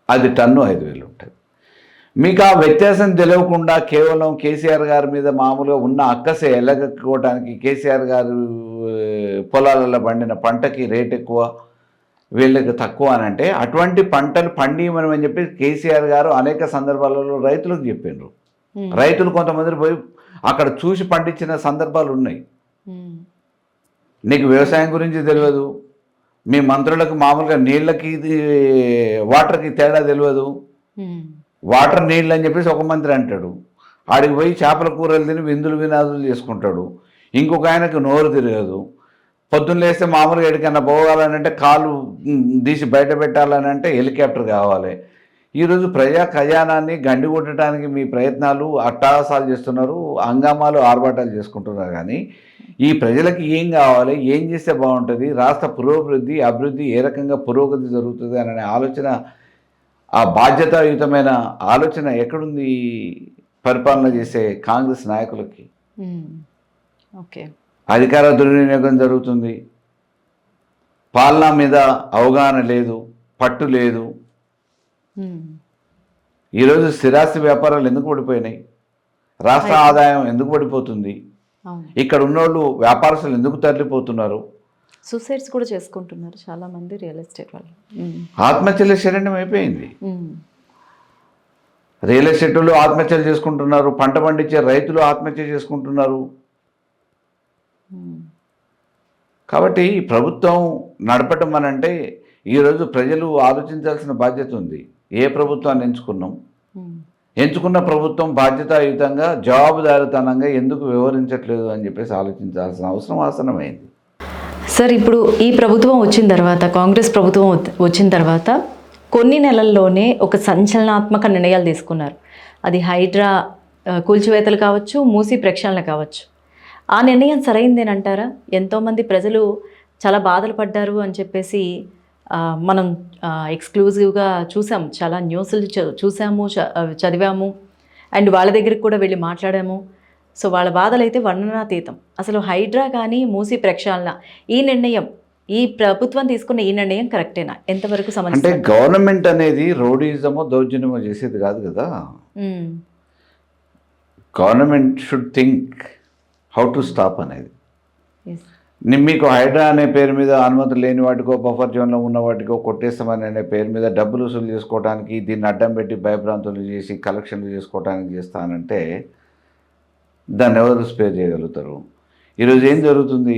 అది టన్ను 5,000 ఉంటుంది. మీకు ఆ వ్యత్యాసం తెలియకుండా కేవలం కేసీఆర్ గారి మీద మామూలుగా ఉన్న అక్కసే ఎల్లగట్టుకోవడానికి కేసీఆర్ గారు పొలాలలో పండిన పంటకి రేట్ ఎక్కువ వీళ్ళకి తక్కువ అని అంటే అటువంటి పంటలు పండియమని చెప్పి కేసీఆర్ గారు అనేక సందర్భాలలో రైతులకు చెప్పారు. రైతులు కొంతమంది పోయి అక్కడ చూసి పండించిన సందర్భాలు ఉన్నాయి. నీకు వ్యవసాయం గురించి తెలియదు, మీ మంత్రులకు మామూలుగా నీళ్ళకి వాటర్కి తేడా తెలియదు, వాటర్ నీళ్ళు అని చెప్పేసి ఒక మంత్రి అంటాడు, ఆడికి పోయి చేపల కూరలు తిని విందులు వినాదులు చేసుకుంటాడు. ఇంకొక ఆయనకు నోరు తిరగదు, పొద్దున్న లేస్తే మామూలుగా ఎక్కడికన్నా పోవాలని అంటే కాలు తీసి బయట పెట్టాలని అంటే హెలికాప్టర్ కావాలి. ఈరోజు ప్రజా ఖజానాన్ని గండి కొట్టడానికి మీ ప్రయత్నాలు అట్టహాసాలు చేస్తున్నారు, హంగామాలు ఆర్భాటాలు చేసుకుంటున్నారు. కానీ ఈ ప్రజలకి ఏం కావాలి, ఏం చేస్తే బాగుంటుంది, రాష్ట్ర పురోభివృద్ధి అభివృద్ధి ఏ రకంగా పురోగతి జరుగుతుంది అనే ఆలోచన, ఆ బాధ్యతాయుతమైన ఆలోచన ఎక్కడుంది పరిపాలన చేసే కాంగ్రెస్ నాయకులకి? ఓకే, అధికార దుర్వినియోగం జరుగుతుంది, పాలన మీద అవగాహన లేదు, పట్టు లేదు. ఈరోజు స్థిరాస్తి వ్యాపారాలు ఎందుకు పడిపోయినాయి, రాష్ట్ర ఆదాయం ఎందుకు పడిపోతుంది, ఇక్కడ ఉన్నోళ్ళు వ్యాపారస్తులు ఎందుకు తరలిపోతున్నారు, సూసైడ్స్ కూడా చేసుకుంటున్నారు చాలా మంది రియల్ ఎస్టేట్ వాళ్ళు. ఆత్మహత్యల శరణ్యం అయిపోయింది. రియల్ ఎస్టేట్లు ఆత్మహత్యలు చేసుకుంటున్నారు, పంట పండించే రైతులు ఆత్మహత్య చేసుకుంటున్నారు. కాబట్టి ఈ ప్రభుత్వం నడపటం అనంటే ఈరోజు ప్రజలు ఆలోచించాల్సిన బాధ్యత ఉంది. ఏ ప్రభుత్వాన్ని ఎంచుకున్న ప్రభుత్వం బాధ్యతాయుతంగా జవాబుదారీతనంగా ఎందుకు వ్యవహరించట్లేదు అని చెప్పేసి ఆలోచించాల్సిన అవసరం ఆసనమైంది. సార్, ఇప్పుడు ఈ ప్రభుత్వం వచ్చిన తర్వాత, కాంగ్రెస్ ప్రభుత్వం వచ్చిన తర్వాత కొన్ని నెలల్లోనే ఒక సంచలనాత్మక నిర్ణయాలు తీసుకున్నారు. అది హైడ్రా కూల్చివేతలు కావచ్చు, మూసీ ప్రక్షాళన కావచ్చు. ఆ నిర్ణయం సరైందేనంటారా? ఎంతోమంది ప్రజలు చాలా బాధలు పడ్డారు అని చెప్పేసి మనం ఎక్స్క్లూజివ్గా చూసాం, చాలా న్యూస్లు చూసాము, చదివాము, అండ్ వాళ్ళ దగ్గరికి కూడా వెళ్ళి మాట్లాడాము. సో వాళ్ళ బాధలు అయితే వర్ణనాతీతం. అసలు హైడ్రా కానీ మూసీ ప్రక్షాళన, ఈ నిర్ణయం, ఈ ప్రభుత్వం తీసుకున్న ఈ నిర్ణయం కరెక్టేనా? ఎంతవరకు సమంజసం? అంటే గవర్నమెంట్ అనేది రౌడీజమో దౌర్జన్యమో చేసేది కాదు కదా. Government should think how to stop అనేది. మీకు హైడ్రా అనే పేరు మీద అనుమతి లేని వాటికో, బఫర్ జోన్లో ఉన్న వాటికో కొట్టేస్తామని అనే పేరు మీద డబ్బులు వసూలు చేసుకోవడానికి, దీన్ని అడ్డం పెట్టి భయభ్రాంతులు చేసి కలెక్షన్లు చేసుకోవడానికి చేస్తానంటే దాన్ని ఎవరు స్పేర్ చేయగలుగుతారు? ఈరోజు ఏం జరుగుతుంది,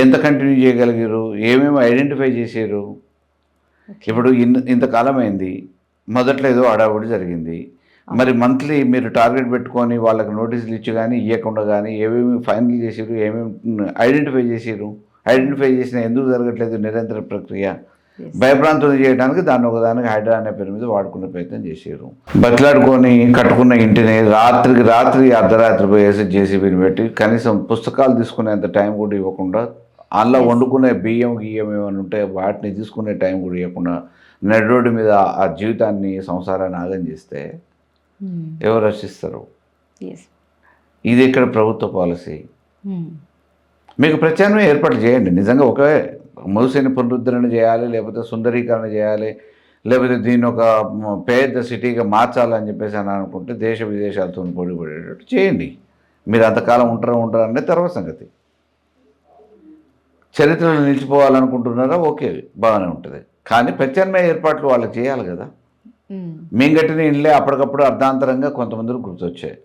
ఎంత కంటిన్యూ చేయగలిగారు, ఏమేమి ఐడెంటిఫై చేశారు? ఇప్పుడు ఇంతకాలం అయింది, మొదట్లో ఏదో అడావుడి జరిగింది. మరి మంత్లీ మీరు టార్గెట్ పెట్టుకొని వాళ్ళకి నోటీసులు ఇచ్చి కానీ ఇవ్వకుండా కానీ ఏమేమి ఫైనల్ చేసారు, ఏమేమి ఐడెంటిఫై చేసారు, ఐడెంటిఫై చేసిన ఎందుకు జరగట్లేదు నిరంతర ప్రక్రియ? భయభ్రాంతులు చేయడానికి దాన్ని ఒకదానికి హైడ్రా అనే పేరు మీద వాడుకునే ప్రయత్నం చేశారు. బతిలాడుకొని కట్టుకున్న ఇంటిని రాత్రికి రాత్రి అర్ధరాత్రి పోయేసి జేసీబీని పెట్టి కనీసం పుస్తకాలు తీసుకునేంత టైం కూడా ఇవ్వకుండా, అందులో వండుకునే బియ్యం ఏమైనా ఉంటే వాటిని తీసుకునే టైం కూడా ఇవ్వకుండా నడి రోడ్డు మీద ఆ జీవితాన్ని, సంసారాన్ని ఆగం చేస్తే ఎవరు రక్షిస్తారు? ఇది ఇక్కడ ప్రభుత్వ పాలసీ. మీకు ప్రత్యామ్నాయం ఏర్పాటు చేయండి. నిజంగా ఒకే మూసీని పునరుద్ధరణ చేయాలి, లేకపోతే సుందరీకరణ చేయాలి, లేకపోతే దీన్ని ఒక పెద్ద సిటీగా మార్చాలని చెప్పేసి అని అనుకుంటే దేశ విదేశాలతో పోటీపడేటట్టు చేయండి. మీరు అంతకాలం ఉంటారంటే తర్వాత సంగతి. చరిత్రలో నిలిచిపోవాలనుకుంటున్నారా? ఓకే, బాగానే ఉంటుంది. కానీ ప్రత్యామ్నాయ ఏర్పాట్లు వాళ్ళకి చేయాలి కదా. మేము కట్టిన ఇళ్ళే అప్పటికప్పుడు అర్ధాంతరంగా కొంతమందికి గుర్తొచ్చాయి.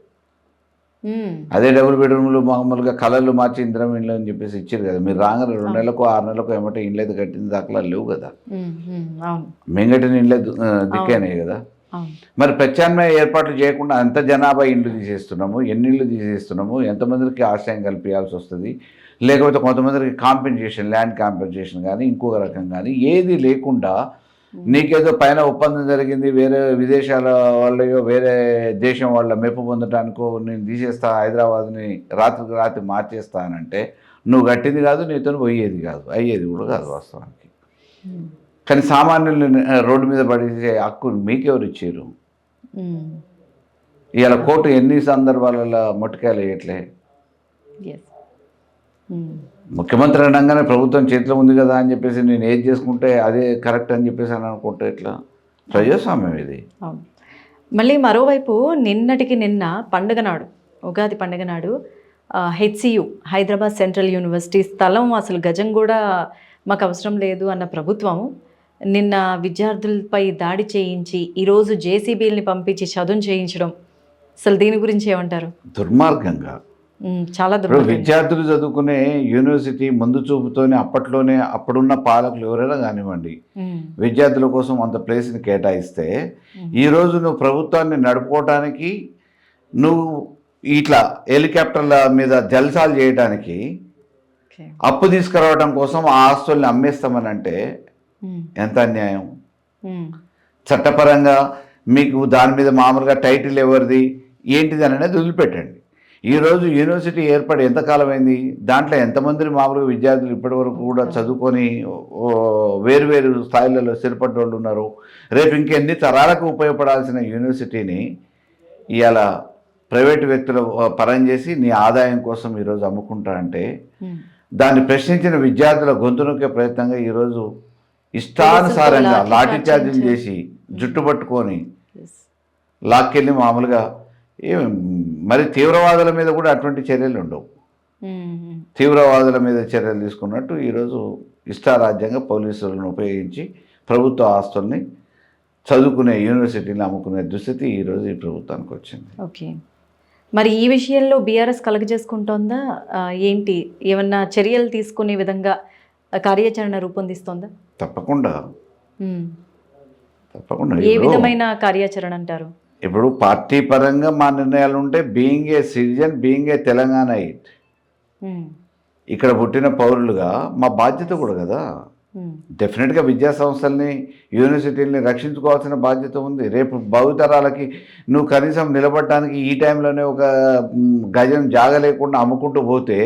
అదే డబుల్ బెడ్రూమ్లు మామూలుగా కలర్లు మార్చి ఇంద్రం ఇండ్లు అని చెప్పేసి ఇచ్చారు కదా. మీరు రాగానే 2 నెలలకు 6 నెలలకు ఏమంటే ఇండ్లు అయితే కట్టిన దాఖలాలు లేవు కదా. మేము కట్టిన ఇండ్లే దిక్కేనే కదా. మరి ప్రత్యామ్నాయ ఏర్పాట్లు చేయకుండా ఎంత జనాభా ఇండ్లు తీసేస్తున్నాము, ఎన్ని ఇళ్ళు తీసేస్తున్నాము, ఎంతమందికి ఆశ్రయం కల్పించాల్సి వస్తుంది, లేకపోతే కొంతమందికి కాంపెన్సేషన్, ల్యాండ్ కాంపెన్సేషన్ కానీ ఇంకొక రకం కానీ ఏది లేకుండా నీకేదో పైన ఒప్పందం జరిగింది, వేరే విదేశాల వాళ్ళయో వేరే దేశం వాళ్ళ మెప్పు పొందటానికో నేను తీసేస్తా, హైదరాబాద్ని రాత్రికి రాత్రి మార్చేస్తానంటే నువ్వు కట్టింది కాదు, నీతో పోయేది కాదు, అయ్యేది కూడా కాదు వాస్తవానికి. కానీ సామాన్యులు రోడ్డు మీద పడేసే హక్కు మీకెవరు ఇచ్చారు? ఇవాళ కోర్టు ఎన్ని సందర్భాలలో మొట్టకాయలు వేయట్లే. ముఖ్యమంత్రి అనగానే ప్రభుత్వం చేతిలో ఉంది కదా అని చెప్పేసి నేను ఏది చేసుకుంటే అదే కరెక్ట్ అని చెప్పేసి అని అనుకుంటే ఎట్లా? ప్రజాస్వామ్యం ఇది. మళ్ళీ మరోవైపు నిన్నటికి నిన్న పండుగ నాడు, ఉగాది పండుగ నాడు హెచ్సియు హైదరాబాద్ సెంట్రల్ యూనివర్సిటీ స్థలం అసలు గజం కూడా మాకు అవసరం లేదు అన్న ప్రభుత్వం నిన్న విద్యార్థులపై దాడి చేయించి ఈరోజు జేసీబీలని పంపించి చదువు చేయించడం, అసలు దీని గురించి ఏమంటారు? దుర్మార్గంగా. చాలా ఇప్పుడు విద్యార్థులు చదువుకునే యూనివర్సిటీ ముందు చూపుతోనే అప్పట్లోనే అప్పుడున్న పాలకులు ఎవరైనా కానివ్వండి విద్యార్థుల కోసం అంత ప్లేస్ని కేటాయిస్తే ఈరోజు నువ్వు ప్రభుత్వాన్ని నడుపుకోవటానికి, నువ్వు ఇట్లా హెలికాప్టర్ల మీద జల్సాలు చేయడానికి, అప్పు తీసుకురావడం కోసం ఆ ఆస్తుల్ని అమ్మేస్తామని అంటే ఎంత అన్యాయం. చట్టపరంగా మీకు దాని మీద మామూలుగా టైటిల్ ఎవరిది ఏంటిది అనేది వదిలిపెట్టండి. ఈరోజు యూనివర్సిటీ ఏర్పడి ఎంతకాలం అయింది, దాంట్లో ఎంతమంది మామూలుగా విద్యార్థులు ఇప్పటివరకు కూడా చదువుకొని వేరువేరు స్థాయిలలో స్థిరపడ్డ వాళ్ళు ఉన్నారు. రేపు ఇంకెన్ని తరాలకు ఉపయోగపడాల్సిన యూనివర్సిటీని ఇవాళ ప్రైవేటు వ్యక్తుల పరం చేసి నీ ఆదాయం కోసం ఈరోజు అమ్ముకుంటా అంటే దాన్ని ప్రశ్నించిన విద్యార్థుల గొంతు నొక్కే ప్రయత్నంగా ఈరోజు ఇష్టానుసారంగా లాఠీ చార్జీలు చేసి జుట్టు పట్టుకొని లాక్కెళ్ళి మామూలుగా మరి తీవ్రవాదుల మీద కూడా అటువంటి చర్యలు ఉండవు. తీవ్రవాదుల మీద చర్యలు తీసుకున్నట్టు ఈరోజు ఇష్టారాజ్యంగా పోలీసులను ఉపయోగించి ప్రభుత్వ ఆస్తుల్ని చదువుకునే యూనివర్సిటీని అమ్ముకునే దుస్థితి ఈరోజు ఈ ప్రభుత్వానికి వచ్చింది. ఓకే, మరి ఈ విషయంలో బీఆర్ఎస్ కలగజేసుకుంటోందా ఏంటి? ఏమన్నా చర్యలు తీసుకునే విధంగా కార్యాచరణ రూపొందిస్తోందా? తప్పకుండా. ఏ విధమైన కార్యాచరణ అంటారు? ఇప్పుడు పార్టీ పరంగా మా నిర్ణయాలు ఉంటే being a citizen, being a Telangana it, ఇక్కడ పుట్టిన పౌరులుగా మా బాధ్యత కూడా కదా. డెఫినెట్గా విద్యా సంస్థల్ని యూనివర్సిటీలని రక్షించుకోవాల్సిన బాధ్యత ఉంది. రేపు భావితరాలకి నువ్వు కనీసం నిలబడటానికి ఈ టైంలోనే ఒక గజం జాగ లేకుండా అమ్ముకుంటూ పోతే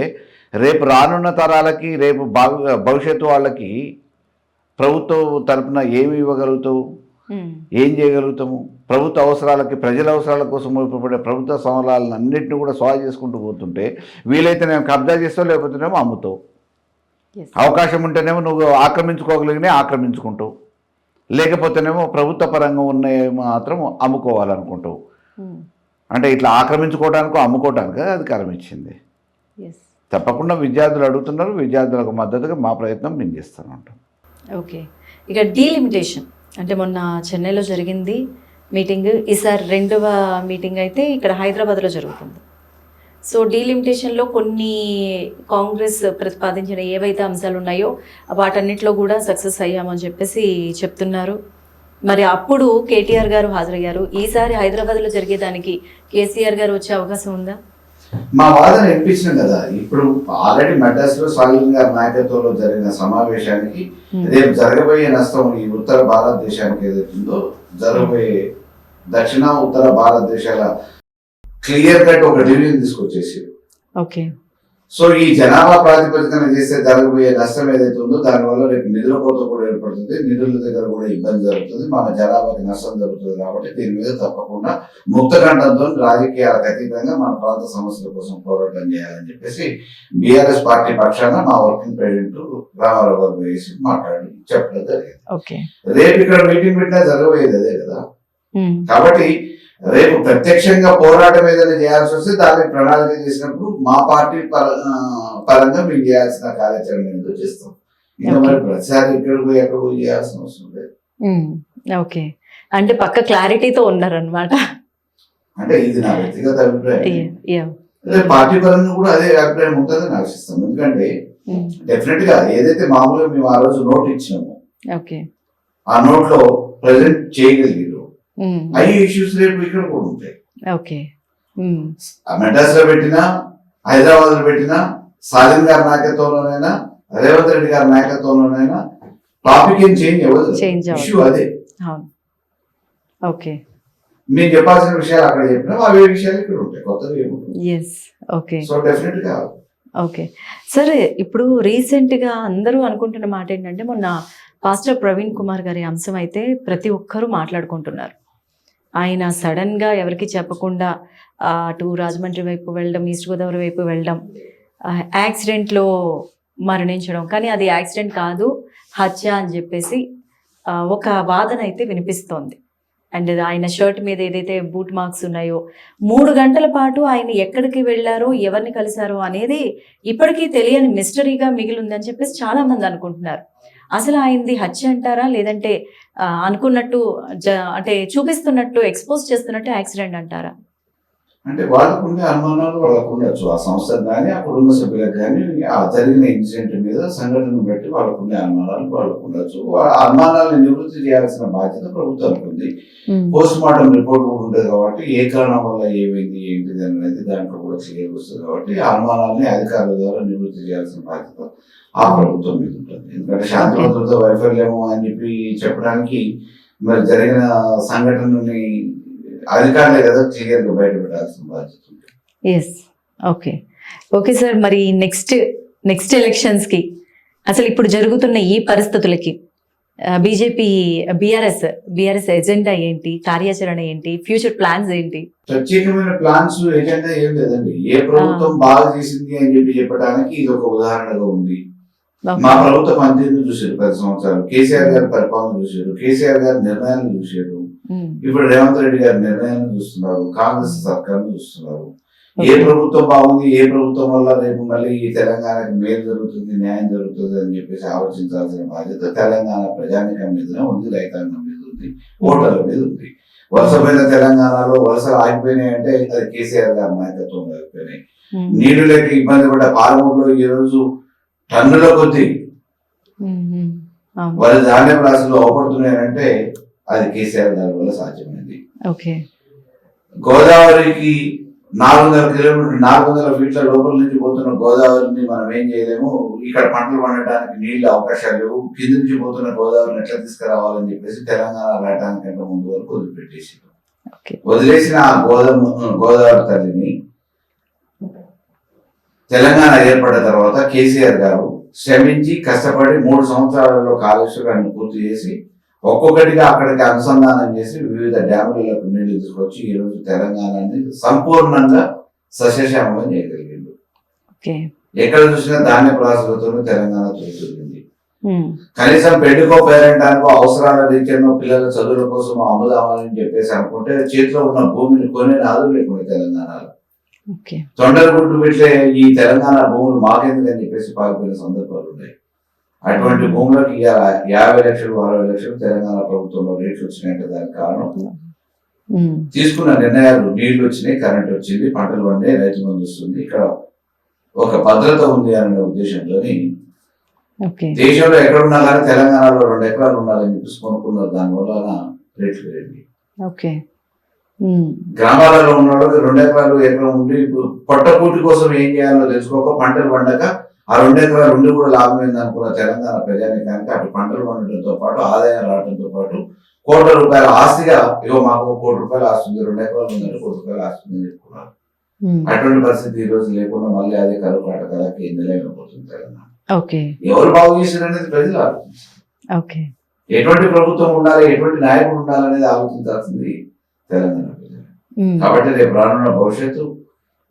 రేపు రానున్న తరాలకి, రేపు భవిష్యత్తు వాళ్ళకి ప్రభుత్వం తరపున ఏమి ఇవ్వగలుగుతావు, ఏం చేయగలుగుతాము? ప్రభుత్వ అవసరాలకి, ప్రజల అవసరాల కోసం ఉపయోగపడే ప్రభుత్వ స్థలాలను అన్నింటినీ కూడా స్వాధ చేసుకుంటూ పోతుంటే వీలైతే నేను కబ్జా చేస్తావు, లేకపోతేనేమో అమ్ముతావు. అవకాశం ఉంటేనేమో నువ్వు ఆక్రమించుకోగలిగినే ఆక్రమించుకుంటావు, లేకపోతేనేమో ప్రభుత్వ పరంగా ఉన్నాయి మాత్రం అమ్ముకోవాలనుకుంటావు. అంటే ఇట్లా ఆక్రమించుకోవడానికో అమ్ముకోవడానికో అధికారం ఇచ్చింది. తప్పకుండా విద్యార్థులు అడుగుతున్నారు, విద్యార్థులకు మద్దతుగా మా ప్రయత్నం మేము చేస్తూ ఉంటాం. ఓకే, ఇక డీలిమిటేషన్ అంటే మొన్న చెన్నైలో జరిగింది మీటింగ్, ఈసారి 2వ మీటింగ్ అయితే ఇక్కడ హైదరాబాద్లో జరుగుతుంది. సో డీలిమిటేషన్లో కొన్ని కాంగ్రెస్ ప్రతిపాదించిన ఏవైతే అంశాలు ఉన్నాయో వాటన్నిటిలో కూడా సక్సెస్ అయ్యామని చెప్పేసి చెప్తున్నారు. మరి అప్పుడు కేటీఆర్ గారు హాజరయ్యారు. ఈసారి హైదరాబాద్లో జరిగేదానికి కేసీఆర్ గారు వచ్చే అవకాశం ఉందా? మా వాదన వినిపించిన కదా. ఇప్పుడు ఆల్రెడీ మద్రాసులో స్టాలిన్ గారి నాయకత్వంలో జరిగిన సమావేశానికి రేపు జరగబోయే నష్టం ఈ ఉత్తర భారతదేశానికి ఏదైతుందో, జరగబోయే దక్షిణ ఉత్తర భారతదేశాల క్లియర్ కట్ ఒక డివిజన్ తీసుకొచ్చేసి, ఓకే, సో ఈ జనాభా ప్రాతిపదికన చేస్తే జరగబోయే నష్టం ఏదైతే ఉందో దానివల్ల రేపు నిధుల కొరత కూడా ఏర్పడుతుంది, నిధుల దగ్గర కూడా ఇబ్బంది జరుగుతుంది, మన జనాభాకి నష్టం జరుగుతుంది. కాబట్టి దీని మీద తప్పకుండా ముక్తకంఠంతో రాజకీయాలకు అతీతంగా మన ప్రాంత సమస్యల కోసం పోరాటం చేయాలని చెప్పేసి బీఆర్ఎస్ పార్టీ పక్షాన మా వర్కింగ్ ప్రెసిడెంట్ రామారావు గారు వేసి మాట్లాడి చెప్పడం జరిగింది. రేపు ఇక్కడ మీటింగ్ పెట్టినా జరగబోయేది అదే కదా. కాబట్టి రేపు ప్రత్యక్షంగా పోరాటం ఏదైనా చేయాల్సి వస్తే దాన్ని ప్రణాళిక చేసినప్పుడు మా పార్టీ పరంగా మేము చేయాల్సిన కార్యాచరణ ఏదో చేస్తాం. ఇంకా మరి ప్రతిసారి ఎక్కడ పోయి చేయాల్సిన అవసరం లేదు. ఓకే, అంటే పక్క క్లారిటీతో ఉన్నారనమాట. అంటే ఇది నా వ్యక్తిగత అభిప్రాయం. పార్టీ పరంగా కూడా అదే అభిప్రాయం ఉంటుందని ఆశిస్తాం. ఎందుకంటే డెఫినెట్ గా ఏదైతే మామూలుగా మేము ఆ రోజు నోట్ ఇచ్చినామో ఆ నోట్ లో ప్రెజెంట్ చేయగలిగారు అయ్యే ఇష్యూస్ రేపు ఇక్కడ కూడా ఉంటాయి. మెడ్రాస్ లో పెట్టినా, హైదరాబాద్ లో పెట్టినా, స్టాలిన్ గారి నాయకత్వంలోనైనా, రేవంత్ రెడ్డి గారి నాయకత్వంలోనైనా టాపిక్ ఏం చేంజ్ అవ్వదు. ఇష్యూ అదే. ఓకే, మేము చెప్పాల్సిన విషయాలు అక్కడ చెప్పినా అవే విషయాలు ఇక్కడ ఉంటాయి, కొత్తగా ఏముంటాయి. సో డెఫినెట్ గా. ఓకే, సరే, ఇప్పుడు రీసెంట్గా అందరూ అనుకుంటున్న మాట ఏంటంటే మొన్న పాస్టర్ ప్రవీణ్ కుమార్ గారి అంశం అయితే ప్రతి ఒక్కరూ మాట్లాడుకుంటున్నారు. ఆయన సడన్గా ఎవరికి చెప్పకుండా అటు రాజమండ్రి వైపు వెళ్ళడం, ఈస్ట్ గోదావరి వైపు వెళ్ళడం, యాక్సిడెంట్లో మరణించడం, కానీ అది యాక్సిడెంట్ కాదు, హత్య అని చెప్పేసి ఒక వాదన అయితే వినిపిస్తోంది. అండ్ ఆయన షర్ట్ మీద ఏదైతే బూట్ మార్క్స్ ఉన్నాయో 3 గంటల పాటు ఆయన ఎక్కడికి వెళ్ళారో ఎవరిని కలిశారో అనేది ఇప్పటికీ తెలియని మిస్టరీగా మిగిలిందని చెప్పేసి చాలా మంది అనుకుంటున్నారు. అసలు ఆయనది హత్య అంటారా, లేదంటే అనుకున్నట్టు అంటే చూపిస్తున్నట్టు ఎక్స్పోజ్ చేస్తున్నట్టు యాక్సిడెంట్ అంటారా? అంటే వాళ్ళకుండే అనుమానాలు వాళ్ళకు ఉండొచ్చు. ఆ సంస్థకు కానీ అక్కడ ఉన్న సభ్యులకు కానీ ఆ జరిగిన ఇన్సిడెంట్ మీద సంఘటనను బట్టి వాళ్ళకుండే అనుమానాలు వాళ్ళకు ఉండొచ్చు. ఆ అనుమానాలను నివృత్తి చేయాల్సిన బాధ్యత ప్రభుత్వానికి ఉంది. పోస్ట్ మార్టం రిపోర్ట్ కూడా ఉంటుంది కాబట్టి ఏ కారణం వల్ల ఏమైంది ఏంటిది అనేది దాంట్లో కూడా క్లియర్ వస్తుంది కాబట్టి ఆ అనుమానాలని అధికారుల ద్వారా నివృత్తి చేయాల్సిన బాధ్యత ఆ ప్రభుత్వం మీద ఉంటుంది. ఎందుకంటే శాంతి భద్రత వైఫల్యము అని చెప్పి చెప్పడానికి మరి జరిగిన సంఘటనని అధికారులే కదా క్లియర్గా బయట పెట్టాల్సిన బాధ్యత ఉంది. Yes, okay okay sir. మరి నెక్స్ట్ ఎలక్షన్స్కి అసలు ఇప్పుడు జరుగుతున్న ఈ పరిస్థితులకి బీజేపీ బీఆర్ఎస్ ఎజెండా ఏంటి, కార్యాచరణ ఏంటి, ఫ్యూచర్ ప్లాన్స్ ఏంటి? ప్రత్యేకమైన ప్లాన్స్ ఎజెండా ఏం లేదండి. ఏ ప్రభుత్వం బాగా చేసింది అని చెప్పి చెప్పడానికి ఇది ఒక ఉదాహరణగా ఉంది. మా ప్రభుత్వం పనితీరును చూసారు 10 సంవత్సరాలు. కేసీఆర్ గారి పరిపాలన చూసారు, కేసీఆర్ గారి నిర్ణయాలను చూసారు. ఇప్పుడు రేవంత్ రెడ్డి గారి నిర్ణయాలను చూస్తున్నారు, కాంగ్రెస్ సర్కార్ను చూస్తున్నారు. ఏ ప్రభుత్వం బాగుంది, ఏ ప్రభుత్వం వల్ల రేపు మళ్ళీ ఈ తెలంగాణకి మేలు జరుగుతుంది, న్యాయం జరుగుతుంది అని చెప్పేసి ఆలోచించాల్సిన బాధ్యత తెలంగాణ ప్రజానికం మీదనే ఉంది, రైతాంగం మీద ఉంది, ఓటర్ల మీద ఉంది. వలసపోయిన తెలంగాణలో వలసలు ఆగిపోయినాయి అంటే అది కేసీఆర్ గారి నాయకత్వంలో ఆగిపోయినాయి. నీళ్లు లేక ఇబ్బంది పడ్డ పాలమూరులో ఈ రోజు టన్నుల కొద్ది వాళ్ళ ధాన్యం రాశులు అవపడుతున్నాయంటే అది కేసీఆర్ గారి వల్ల సాధ్యమైంది. గోదావరికి 400 కిలోమీటర్లు 400 ఫీట్ల లోపల నుంచి పోతున్న గోదావరిని మనం ఏం చేయలేము, ఇక్కడ పంటలు పండటానికి నీళ్ళ అవకాశాలు లేవు, కింద నుంచి పోతున్న గోదావరిని ఎట్లా తీసుకురావాలని చెప్పేసి తెలంగాణ రావడానికంటే ముందు వరకు వదిలిపెట్టేసి వదిలేసిన ఆ గోదావరి తల్లిని తెలంగాణ ఏర్పడిన తర్వాత కేసీఆర్ గారు శ్రమించి కష్టపడి 3 సంవత్సరాలలో కాళేశ్వరాన్ని పూర్తి చేసి ఒక్కొక్కటిగా అక్కడికి అనుసంధానం చేసి వివిధ డ్యాములకు నీళ్లు తీసుకొచ్చి ఈ రోజు తెలంగాణని సంపూర్ణంగా సస్యశ్యామలం చేయగలిగింది. ఎక్కడ చూసినా ధాన్య ప్రాసులతో తెలంగాణ తొలిగింది. కనీసం పెళ్లికో పేరెంటానికో అవసరాల రీత్యానో పిల్లల చదువుల కోసం అమ్ముదామని చెప్పేసి అనుకుంటే చేతిలో ఉన్న భూమిని కొనే నాదు లేకుండా తెలంగాణలో తొండల గుడ్డు పెట్టే ఈ తెలంగాణ భూములు మాకెందుకని చెప్పేసి పాల్పోయిన సందర్భాలు ఉన్నాయి. అటువంటి భూములకు 50 లక్షలు 60 లక్షలు తెలంగాణ ప్రభుత్వంలో రేట్లు వచ్చినాయంటే దానికి కారణం తీసుకున్న నిర్ణయాలు. నీళ్లు వచ్చినాయి, కరెంట్ వచ్చింది, పంటలు పండే, రైతు బంధు వస్తుంది, ఇక్కడ ఒక భద్రత ఉంది అనే ఉద్దేశంతో దేశంలో ఎక్కడున్నా కానీ తెలంగాణలో 2 ఎకరాలు ఉండాలని చెప్పేసి కొనుక్కున్నారు. దానివల్ల రేట్లు పెరిగింది. గ్రామాలలో ఉన్న వాళ్ళకి 2 ఎకరాలు ఎకరం ఉండి పొట్టకూటి కోసం ఏం చేయాలో తెలుసుకోక పంటలు పండక ఆ 2 ఎకరాలు ఉండి కూడా లాభమైంది అనుకున్న తెలంగాణ ప్రజానికానికి అటు పంటలు పండటంతో పాటు ఆదాయం రావడంతో పాటు ₹1,00,00,000 ఆస్తిగా ఇగో మాకు ₹1,00,00,000 ఆస్తుంది, 2 ఎకరాలు ఉందంటే ₹1,00,00,000 ఆస్తుంది అని చెప్పుకున్నారు. అటువంటి పరిస్థితి ఈ రోజు లేకుండా మళ్ళీ అదే కరువు కాటకాలకి నిలయమైపోతుంది తెలంగాణ. ఎవరు బాగు చేశారు అనేది ప్రజలు ఆలోచించారు. ఎటువంటి ప్రభుత్వం ఉండాలి, ఎటువంటి నాయకుడు ఉండాలనేది ఆలోచించాల్సింది తెలంగాణ ప్రజలు. కాబట్టి రేపు రానున్న భవిష్యత్తు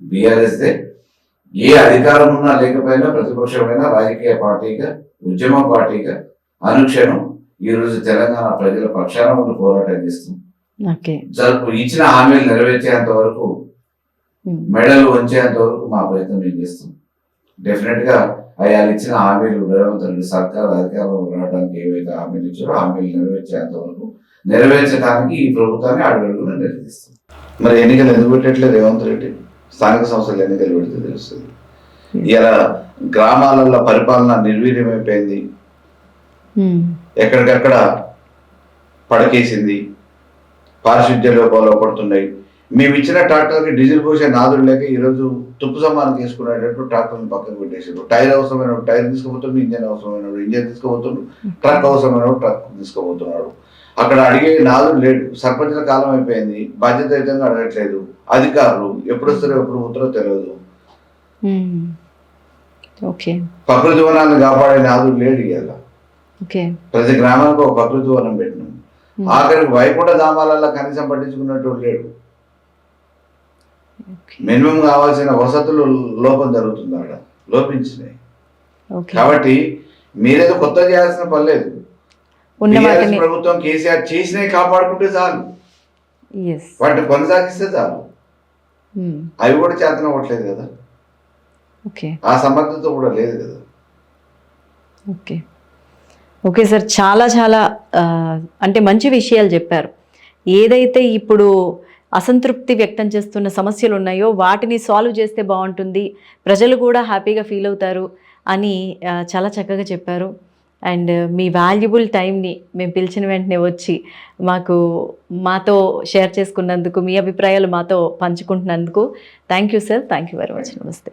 బీఆర్ఎస్దే. ఏ అధికారం ఉన్నా లేకపోయినా ప్రతిపక్షమైన రాజకీయ పార్టీగా, ఉద్యమ పార్టీగా అనుక్షణం ఈ రోజు తెలంగాణ ప్రజల పక్షాన ఉండి పోరాటం చేస్తాం. ఇచ్చిన హామీలు నెరవేర్చేంత వరకు, మెడలు వంచేంత వరకు మా ప్రయత్నం మేము చేస్తాం. డెఫినెట్ గా అయ్యాలు ఇచ్చిన హామీలు రేవంత్ రెడ్డి సర్కార్ అధికారంలో రావడానికి ఏవైతే హామీలు ఇచ్చారో హామీలు నెరవేర్చేంత వరకు నెరవేర్చడానికి ఈ ప్రభుత్వాన్ని అడుగడుగునా నిర్వహిస్తాం. మరి ఎన్నికలు ఎందుకు పెట్టట్లేదు రేవంత్ రెడ్డి? స్థానిక సంస్థలు ఎన్నికలు పెడితే తెలుస్తుంది. ఇలా గ్రామాలలో పరిపాలన నిర్వీర్యమైపోయింది, ఎక్కడికక్కడ పడకేసింది, పారిశుద్ధ్య లోపాలు పడుతున్నాయి. మేము ఇచ్చిన ట్రాక్టర్కి డీజిల్ పోసే నాదులు లేక ఈరోజు తుప్పు సమానం తీసుకునేటట్టు ట్రాక్టర్ని పక్కన పెట్టేసారు. టైర్ అవసరమైన టైర్ తీసుకుపోతుండు, ఇంజన్ అవసరమైన ఇంజన్ తీసుకుపోతుండు, ట్రక్ అవసరమైన ట్రక్ తీసుకుపోతున్నాడు. అక్కడ అడిగే నాదుడు లేడు. సర్పంచుల కాలం అయిపోయింది, బాధ్యతాయుతంగా అడగట్లేదు. అధికారులు ఎప్పుడు వస్తారో ఎప్పుడు పోతారో తెలియదు. ప్రకృతి వనాలను కాపాడే నాదుడు లేడు. ఇవాళ ప్రతి గ్రామానికి ఒక ప్రకృతి వనం పెట్టినాం. ఆఖరికి వైకుంఠ ధామాలలో కనీసం పట్టించుకున్నట్టు లేడు. మినిమం కావాల్సిన వసతులు లోపం జరుగుతుంది, ఆడ లోపించినాయి. కాబట్టి మీరేదో కొత్త చేయాల్సిన పని లేదు. ప్రభుత్వం కేసీఆర్ చేసినవి కాపాడుకుంటే చాలు. ఎస్. వాటిని కొనసాగిస్తే చాలు. అవి కూడా చేతన అవ్వట్లేదు కదా, ఓకే ఆ సమర్థత కూడా లేదు కదా. ఓకే ఓకే సార్, చాలా చాలా అంటే మంచి విషయాలు చెప్పారు. ఏదైతే ఇప్పుడు అసంతృప్తి వ్యక్తం చేస్తున్న సమస్యలు ఉన్నాయో వాటిని సాల్వ్ చేస్తే బాగుంటుంది, ప్రజలు కూడా హ్యాపీగా ఫీల్ అవుతారు అని చాలా చక్కగా చెప్పారు. అండ్ మీ వాల్యుబుల్ టైంని మేము పిలిచిన వెంటనే వచ్చి మాతో షేర్ చేసుకున్నందుకు, మీ అభిప్రాయాలు మాతో పంచుకుంటున్నందుకు thank you sir. Thank you very much. నమస్తే.